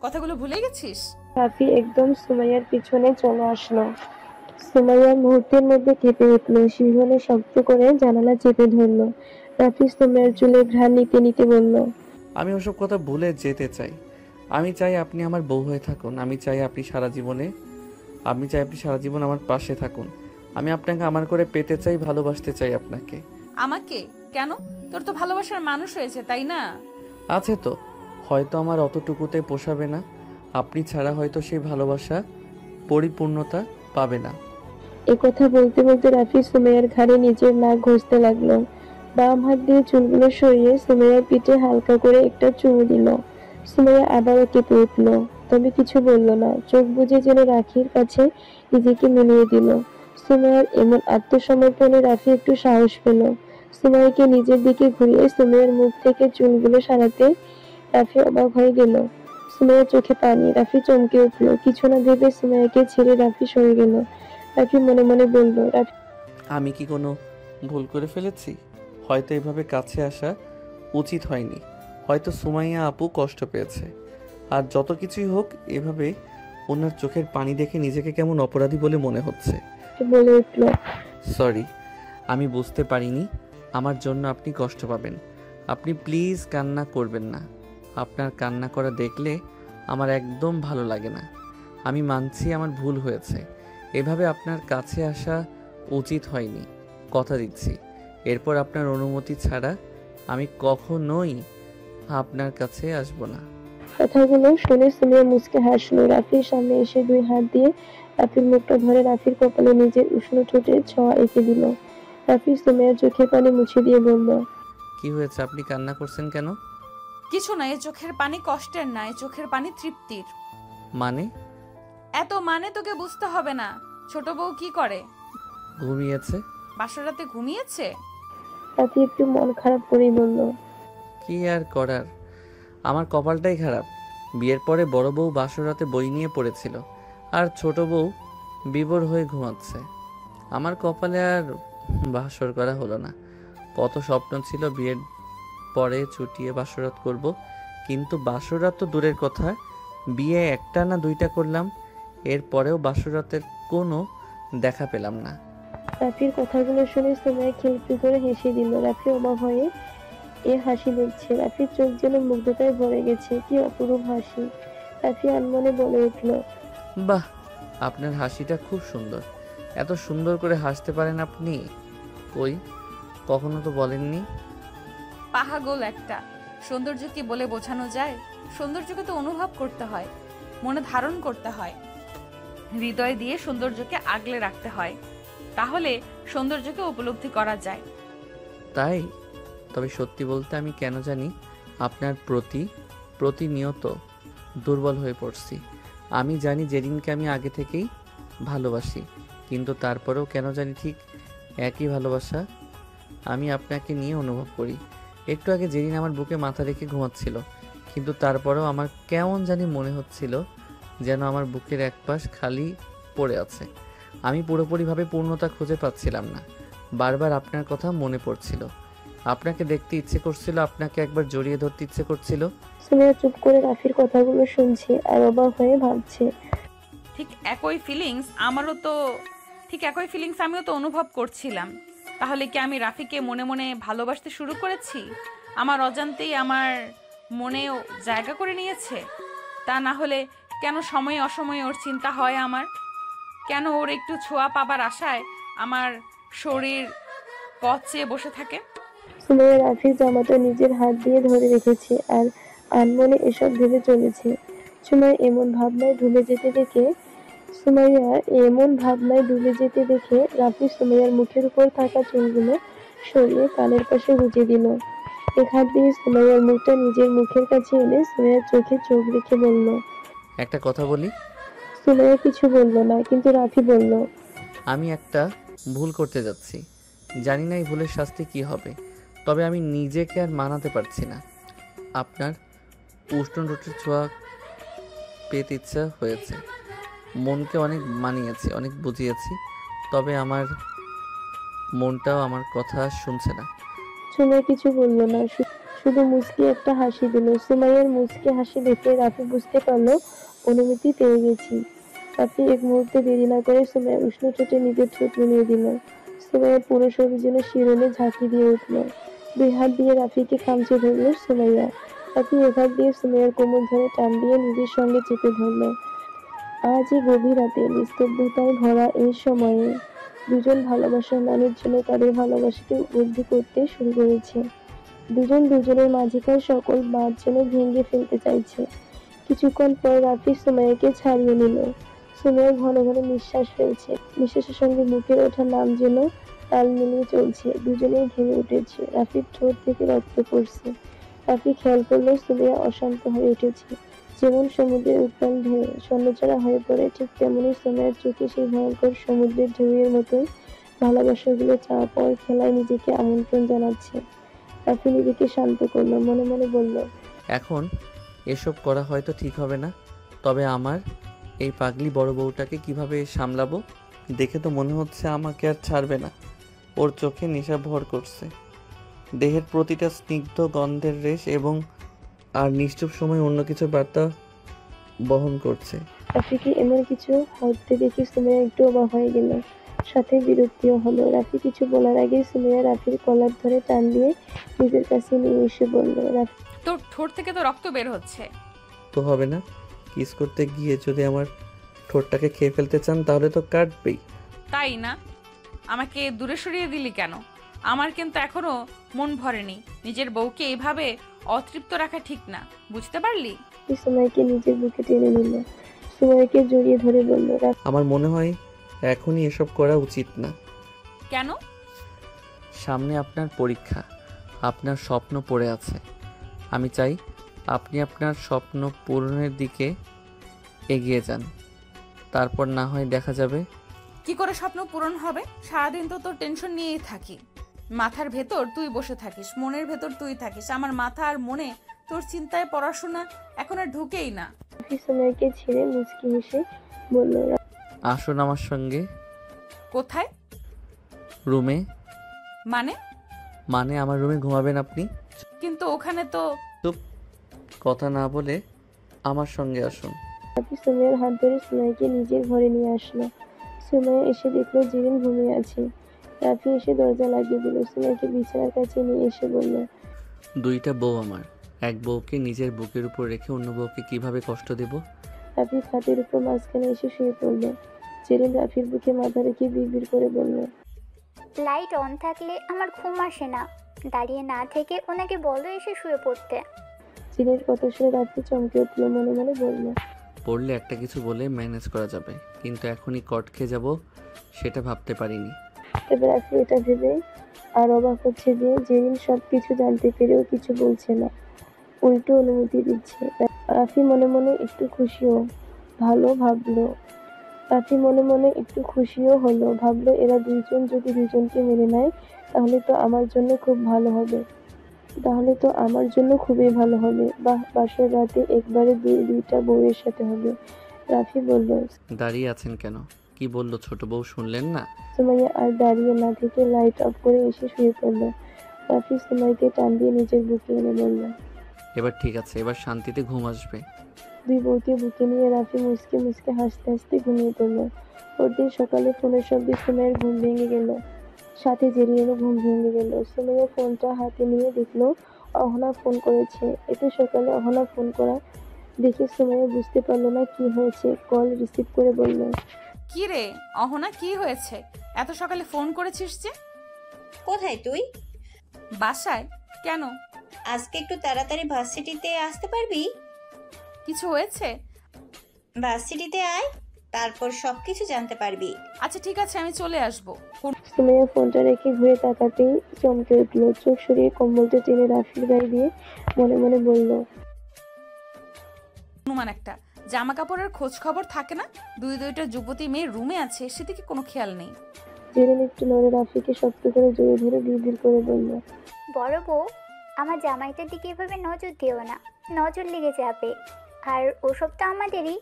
কথাগুলো ভুলে গেছিস? রাফি একদম সুমাইয়ার পিছনে চলে আসলো। সুমাইয়ার মুহূর্তের মধ্যে কেঁপে উঠলো, শিহরণে শক্ত করে জানালা চেপে ধরলো। রাফি সুমাইয়ার চুলে ঘ্রাণ নিতে নিতে বলল, আমি ওসব কথা ভুলে যেতে চাই। আমি চাই আপনি আমার বউ হয়ে থাকুন। আমি চাই আপনি সারা জীবন আমার পাশে থাকুন। আমি আপনাকে আমার করে পেতে চাই, ভালোবাসতে চাই আপনাকে। আমাকে কেন? তোর তো ভালোবাসার মানুষ হয়েছে, তাই না? আছে তো, হয়তো আমার অতটুকুতে পোষাবে না। আপনি ছাড়া হয়তো সেই ভালোবাসা পরিপূর্ণতা পাবে না। একথা বলতে বলতে রাফি সুমাইয়ার ঘাড়ে নিজের নাক ঘষতে লাগলো। বাম হাত দিয়ে চুলগুলো সরিয়ে সুমাইয়ার পিঠে হালকা করে একটা চুমু দিল। সুমাইয়া আবারও কেঁপে উঠল, তবে কিছু বলল না। চোখ বুজে যেন রাখির কাছে নিজেকে মিলিয়ে দিল। সুমাইয়ার এমন আত্মসমর্পণে রাফি একটু সাহস পেল। সুমাইয়াকে নিজের দিকে ঘুরিয়ে সুমাইয়ার মুখ থেকে চুলগুলো সরাতে রাফি অবাক হয়ে গেল। সুমাইয়ার চোখে পানি। রাফি চমকে উঠল। কিছু না ভেবে সুমাইয়াকে ছেড়ে রাফি সরে গেল। রাফি মনে মনে বলল, আমি কি কোনো ভুল করে ফেলেছি? হয়তো এভাবে কাছে আসা উচিত হয়নি। হয়তো সুমাইয়া আপু কষ্ট পেয়েছে। আর যত কিছুই হোক, এভাবে ওনার চোখের পানি দেখে নিজেকে কেমন অপরাধী বলে মনে হচ্ছে। বলে উঠল, সরি, আমি বুঝতে পারিনি আমার জন্য আপনি কষ্ট পাবেন। আপনি প্লিজ কান্না করবেন না। আপনার কান্না করা দেখলে আমার একদম ভালো লাগে না। আমি মানছি আমার ভুল হয়েছে। এভাবে আপনার কাছে আসা উচিত হয়নি। কথা দিচ্ছি, এরপর আপনার অনুমতি ছাড়া আমি কখনোই আপনার কাছে আসব না। কথাগুলো শুনে সুমাইয়া মুচকে হাসলো। রাফির সামনে এসে 2 হাত দিয়ে রাফির মুখটা ধরে রাফির কপালে নিজের উষ্ণ ঠোঁটের ছোঁয়া এঁকে দিল। রাফি সুমাইয়ার চোখের পানি মুছে দিয়ে বলল, কি হয়েছে? আপনি কান্না করছেন কেন? কিছু না, এই চোখের পানি কষ্টের না, এই চোখের পানি তৃপ্তির। মানে? এত মানে তোকে বুঝতে হবে না। ছোট বউ কি করে? ঘুমিয়েছে। বাসরাতে ঘুমিয়েছে? রাফি একটু মন খারাপ করেই বলল, কি আর করার, আমার কপালটাই খারাপ। বিয়ের পরে বড় বউ বাসরাতে বই নিয়ে পড়েছিল, আর ছোট বউ বিভোর হয়ে ঘুমাচ্ছে। আমার কপালে আর বাসর করা হলো না। কত স্বপ্ন ছিল বিয়ের পরে চুটিয়ে বাসরাত করব, কিন্তু বাসরাত তো দূরের কথা, বিয়ে একটা না 2টা করলাম, এরপরেও বাসরাতের কোনো দেখা পেলাম না। রাফির কথাগুলো শুনে সুমাইয়া খিলখিল করে হেসে দিল। রাফি অবাক হয়ে এ হাসি দেখছে। রাফির চোখ যেন মুগ্ধতায় ভরে গেছে। কি অপরূপ হাসি! রাফি আনমনে বলে উঠল, বাহ, আপনার হাসিটা খুব সুন্দর। এত সুন্দর করে হাসতে পারেন আপনি? কই, কখনো তো বলেননি। পাহাগল একটা। সৌন্দর্য কি বলে বোঝানো যায়? সৌন্দর্যকে তো অনুভব করতে হয়, মনে ধারণ করতে হয়, হৃদয় দিয়ে সৌন্দর্যকে আগলে রাখতে হয়, তাহলে সৌন্দর্যকে উপলব্ধি করা যায়। তাই? তবে সত্যি বলতে আমি কেন জানি আপনার প্রতি প্রতিনিয়ত দুর্বল হয়ে পড়ছি। আমি জানি জেরিনকে আমি আগে থেকেই ভালোবাসি, কিন্তু তারপরেও কেন জানি ঠিক একই ভালোবাসা আমি আপনাকে নিয়ে অনুভব করি। একটু আগে জেরিন আমার বুকে মাথা রেখে ঘুমাচ্ছিল, কিন্তু তারপরেও আমার কেমন জানি মনে হচ্ছিল যেন আমার বুকের এক পাশ খালি পড়ে আছে। আমি পুরোপুরিভাবে পূর্ণতা খুঁজে পাচ্ছিলাম না। বারবার আপনার কথা মনে পড়ছিল, আপনাকে দেখতে ইচ্ছে করছিল, আপনাকে একবার জড়িয়ে ধরতে ইচ্ছে করছিল। সুমাইয়া চুপ করে রাফির কথাগুলো শুনছে আর অবাক হয়ে ভাবছে, ঠিক একই ফিলিংস আমিও তো অনুভব করছিলাম। তাহলে কি আমি রাফিকে মনে মনে ভালোবাসতে শুরু করেছি? আমার অজান্তেই আমার মনেও জায়গা করে নিয়েছে? তা না হলে কেন সময়ে অসময়ে ওর চিন্তা হয় আমার? কেন ওর একটু ছোঁয়া পাবার আশায় আমার শরীর পথ চেয়ে বসে থাকে? সুমাইয়া রাফির জামাটা নিজের হাত দিয়ে ধরে রেখেছে আর আনমনে এসব ভেবে চলেছে। সুমাইয়া এমন ভাবনায় ডুবে যেতে দেখে রাফি সুমাইয়ার মুখের উপর থাকা চুলগুলো সরিয়ে কানের পাশে গুজে দিল। এক হাত দিয়ে সুমাইয়ার মুখটা নিজের মুখের কাছে এনে সুমাইয়ার চোখে চোখ রেখে বলল, একটা কথা বলি। সুমাইয়া কিছু বলল না, কিন্তু রাফি বলল, আমি একটা ভুল করতে যাচ্ছি। জানি না এই ভুলের শাস্তি কি হবে, তবে আমি নিজেকে আর মানাতে পারছি না। আপনার উষ্ণ রুটির ছোঁয়া পেতে ইচ্ছা হয়েছে। মনকে অনেক মানিয়েছি, অনেক বুঝিয়েছি, তবে আমার মনটাও আমার কথা শুনছে না। সুমাইয়া কিছু বলল না, শুধু মুচকি একটা হাসি দিল। সুমাইয়ার মুচকি হাসি দেখে রাফি বুঝতে পারল অনুমতি পেয়ে গেছি। রাফি এক মুহূর্তে দেরি না করে সুমাইয়ার উষ্ণ ঠোঁটে নিজের ঠোঁট মিলিয়ে দিল। সুমাইয়ার পুরো শরীর যেন শিরনে ঝাঁকি দিয়ে উঠল। 2 হাত দিয়ে রাফিকে খামচে ধরল সুমাইয়া। রাফি এক হাত দিয়ে সুমাইয়ার কোমর ধরে টান দিয়ে নিজের সঙ্গে চেপে ধরল। আজ এই গভীর রাতে নিস্তব্ধতায় ভরা এই সময়ে দুজন ভালোবাসার মানুষ যেন তাদের ভালোবাসাকে উপলব্ধি করতে শুরু করেছে। দুজন দুজনের মাঝেকার সকল বাঁধ যেন ভেঙে ফেলতে চাইছে। কিছুক্ষণ পর রাফি সুমাইয়াকে ছাড়িয়ে নিল। সুমাইয়া ঘন ঘন নিঃশ্বাস ফেলছে। নিঃশ্বাসের সঙ্গে মুখের ওঠা নাম যেন তাল মিলিয়ে চলছে। দুজনেই ঘেমে উঠেছে। রাফির ঠোঁট থেকে রক্ত পড়ছে। রাফি খেয়াল করলো সুমাইয়া অশান্ত হয়ে উঠেছে। যেমন সমুদ্রের উত্তাল ঢেউ শূন্যছাড়া হয়ে পড়ে, ঠিক তেমনি সুমাইয়ার চোখে সেই ভয়ঙ্কর সমুদ্রের ঢেউয়ের মতোই ভালোবাসাগুলো চাওয়া পাওয়ার খেলায় নিজেকে আমন্ত্রণ জানাচ্ছে। রাফি নিজেকে শান্ত করলো, মনে মনে বলল, এখন এসব করা হয়তো ঠিক হবে না, তবে আমার এই পাগলি বড় বউটাকে কিভাবে সামলাবো? দেখে তো মনে হচ্ছে আমাকে আর ছাড়বে না। ওর চোখে নেশা ভর করছে, দেহের প্রতিটা স্নিগ্ধ গন্ধের রেশ এবং আর নিশ্চুপ সময় অন্য কিছু বার্তা বহন করছে। রাফিকে এমন কিছু হতে দেখে সুমাইয়া একটু অবাক হয়ে গেল, সাথে বিরক্তিও হলো। রাফি কিছু বলার আগেই সুমাইয়া রাফির কলার ধরে টান দিয়ে নিজের কাছে নিয়ে এসে বলল, রাফি তোর ঠোঁট থেকে তো রক্ত বের হচ্ছে। তো হবে না? কিস করতে গিয়ে যদি আমার ঠোঁটটাকে খেয়ে ফেলতে চান তাহলে তো কাটবেই। তাই না? আমাকে দূরে সরিয়ে দিলি কেন? আমার কিন্তু এখনো মন ভরেনি। নিজের বউকে এইভাবে অতৃপ্ত রাখা ঠিক না, বুঝতে পারলি? সুমাইয়াকে নিজের বুকে টেনে নিল, সুমাইয়াকে জড়িয়ে ধরে বলল, আমার মনে হয় এখনই এসব করা উচিত না। কেন? সামনে আপনার পরীক্ষা, আপনার স্বপ্ন পড়ে আছে। আমি চাই আপনি আপনার স্বপ্ন পূরণের দিকে এগিয়ে যান, তারপর না হয় দেখা যাবে। কি করে স্বপ্ন পূরণ হবে? সারাদিন তো তোর টেনশন নিয়েই থাকি। মাথার ভেতর তুই বসে থাকিস, মনের ভেতর তুই থাকিস। আমার মাথা আর মনে তোর চিন্তায় পড়াশোনা এখন আর ঢুকেই না। রাফি সুমাইয়াকে ছেড়ে মুচকি হেসে বলল, আসুন আমার সঙ্গে। কোথায়? রুমে। মানে? মানে আমার রুমে ঘুমাবেন আপনি। কিন্তু ওখানে তো। চুপ, কথা না বলে আমার সঙ্গে আসুন। রাফি সুমাইয়ার হাত ধরে সুমাইয়াকে নিজের ঘরে নিয়ে আসলো। সুমাইয়া এসে দেখলো জেরিন ঘুমিয়ে আছে। রাফি এসে দরজা লাগিয়ে দিল, সুমাইয়াকে বিছানার কাছে নিয়ে এসে বলল, দুইটা বউ আমার, এক বউকে নিজের বুকের উপর রেখে অন্য বউকে কিভাবে কষ্ট দেব? রাফি খাটের উপর মাঝখানে এসে শুয়ে পড়ল। জেরিন রাফির বুকে মাথা রেখে বিড়বিড় করে বলল, লাইট অন থাকলে আমার ঘুম আসে না। দাঁড়িয়ে না থেকে ওনাকে বলো এসে শুয়ে পড়তে। জেরিনের কথা শুনে রাফি চমকে উঠল, মনে মনে বলল, পড়লে একটা কিছু বলে ম্যানেজ করা যাবে, কিন্তু এখনই কট খেয়ে যাব সেটা ভাবতে পারিনি। তবে রাফি এটা ভেবে আর অবাক হচ্ছে যে জেরিন সবকিছু জানতে পেরেও কিছু বলছে না, উল্টো অনুমতি দিচ্ছে। রাফি মনে মনে একটু খুশিও ভালো ভাবলো রাফি মনে মনে একটু খুশিও হলো, ভাবলো এরা দুইজন যদি দুজনকে মেনে নেয় তাহলে তো আমার জন্য খুব ভালো হবে, তাহলে তো আমার জন্য খুবই ভালো হবে। বাহ, বাসর রাতে একবারে দুইটা বউয়ের সাথে হবে। রাফি বলল, দাঁড়িয়ে আছেন কেন? কি বললো ছোট বউ, শুনলেন না? সুমাইয়া আর দাঁড়িয়ে না থেকে লাইট অফ করে এসে শুয়ে পড়ল। রাফি সুমাইয়াকে টান দিয়ে নিজের বুকে এনে বলল, এবার ঠিক আছে, এবার শান্তিতে ঘুম আসবে। দুই বউকে বুকে নিয়ে রাফি মুচকে মুচকে হাসতে হাসতে ঘুমিয়ে পড়ল। পরদিন সকালে ফোনের শব্দে সুমাইয়ার ঘুম ভেঙে গেল, সাথে জেরিনেরও ঘুম ভেঙে গেল। সুমাইয়া ফোনটা হাতে নিয়ে দেখলো অহনা ফোন করেছে। এত সকালে অহনা ফোন করা দেখে সুমাইয়া বুঝতে পারলো না কি হয়েছে। কল রিসিভ করে বলল, কি রে অহনা, কি হয়েছে? এত সকালে ফোন করেছিস যে? কোথায় তুই? বাসায়। কেন? আজকে একটু তাড়াতাড়ি ভার্সিটিতে আসতে পারবি? কিছু হয়েছে? ভার্সিটিতে আয়, তারপর সবকিছু জানতে পারবি। আচ্ছা ঠিক আছে, আমি চলে আসবো। সুমাইয়া ফোনটা রেখে ঘুরে তাকাতেই চমকে উঠল, চোখ সরিয়ে কম্বলটা টেনে রাফির গায়ে দিয়ে মনে মনে বলল, অনুমান একটা। জামা কাপড়ের খোঁজ খবর থাকে না? দুইটা যুবতী মেয়ে রুমে আছে, সেদিকে কোনো খেয়াল নেই। জেরিন একটু নড়ে রাফিকে শক্ত করে জড়িয়ে ধরে বিড়বিড় করে বলল, বড় বউ, আমার জামাইটার দিকে এভাবে নজর দিও না, নজর লেগে যাবে। আর ওসব তো আমাদেরই,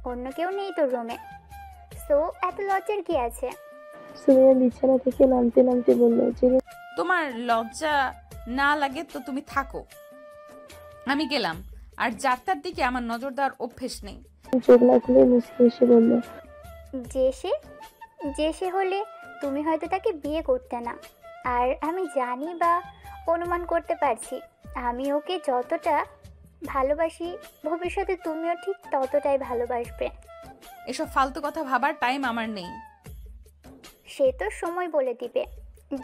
অন্য কেউ নেই তোর রুমে। সো এত লজ্জার কি আছে? সুমাইয়া বিছানা থেকে নামতে নামতে বলল, জেরিন তোমার লজ্জা না লাগে তো তুমি থাকো, আমি গেলাম। আর যাত্রার দিকে আমার নজর দেওয়ার অভ্যেস নেই। চোখ না খুলে মুচকি এসে বলল, যে সে হলে তুমি হয়তো তাকে বিয়ে করতে না। আর আমি জানি বা অনুমান করতে পারছি, আমি ওকে যতটা ভালোবাসি ভবিষ্যতে তুমিও ঠিক ততটাই ভালোবাসবে। এসব ফালতু কথা ভাবার টাইম আমার নেই। সে তো সময় বলে দিবে।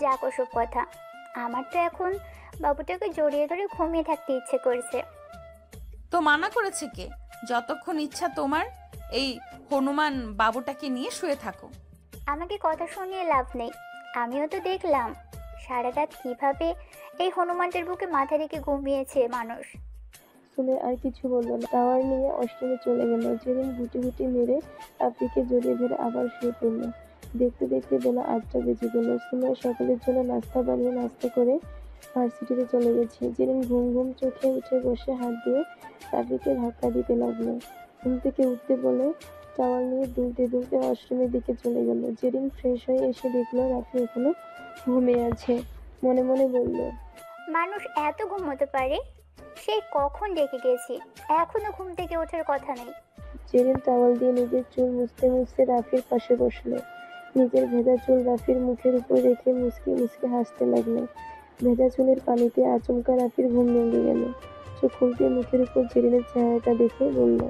যাক ওসব কথা, আমার তো এখন বাবুটাকে জড়িয়ে ধরে ঘুমিয়ে থাকতে ইচ্ছে করছে। তো মানা করেছে কে? যতক্ষণ ইচ্ছা তোমার এই হনুমান বাবুটাকে নিয়ে শুয়ে থাকো। আমাকে কথা শুনিয়ে লাভ নেই, আমিও তো দেখলাম সারা রাত কিভাবে এই হনুমানটার বুকে মাথা রেখে ঘুমিয়েছে মানুষ। শুনে আর কিছু বলল না। টাওয়ার নিয়ে অষ্টমে চলে গেল। জেরিন গুটি গুটি মেরে রাফিকে জড়িয়ে ধরে আবার শুয়ে পড়ল। দেখতে দেখতে বেলা 8টা বেজে গেল। সুমাইয়া সকালের জন্য নাস্তা বানিয়ে নাস্তা করে ভার্সিটিতে চলে গেছি। জেরিন ঘুম ঘুম চোখে উঠে বসে হাত দিয়ে রাফিকে ধাক্কা দিতে লাগলো। ঘুম থেকে উঠতে বলে টাওয়াল নিয়ে দুলতে দুলতে ওয়াশরুমের দিকে চলে গেল। জেরিন ফ্রেশ হয়ে এসে দেখলো রাফি এখনো ঘুমিয়ে আছে। মনে মনে বলল, মানুষ এত ঘুমোতে পারে? সেই কখন ডেকে গেছি, এখনো ঘুম থেকে ওঠার কথা নেই। জেরিন টাওয়াল দিয়ে নিজের চুল মুছতে মুছতে রাফির পাশে বসলো। নিজের ভেজা চুল রাফির মুখের উপর রেখে মুচকি মুচকি হাসতে লাগলো। ভেজা চুলের পানিতে আচমকা রাফির ঘুম ভেঙে গেল। চোখ খুলতে মুখের উপর জেরিনের চেহারাটা দেখে বলল,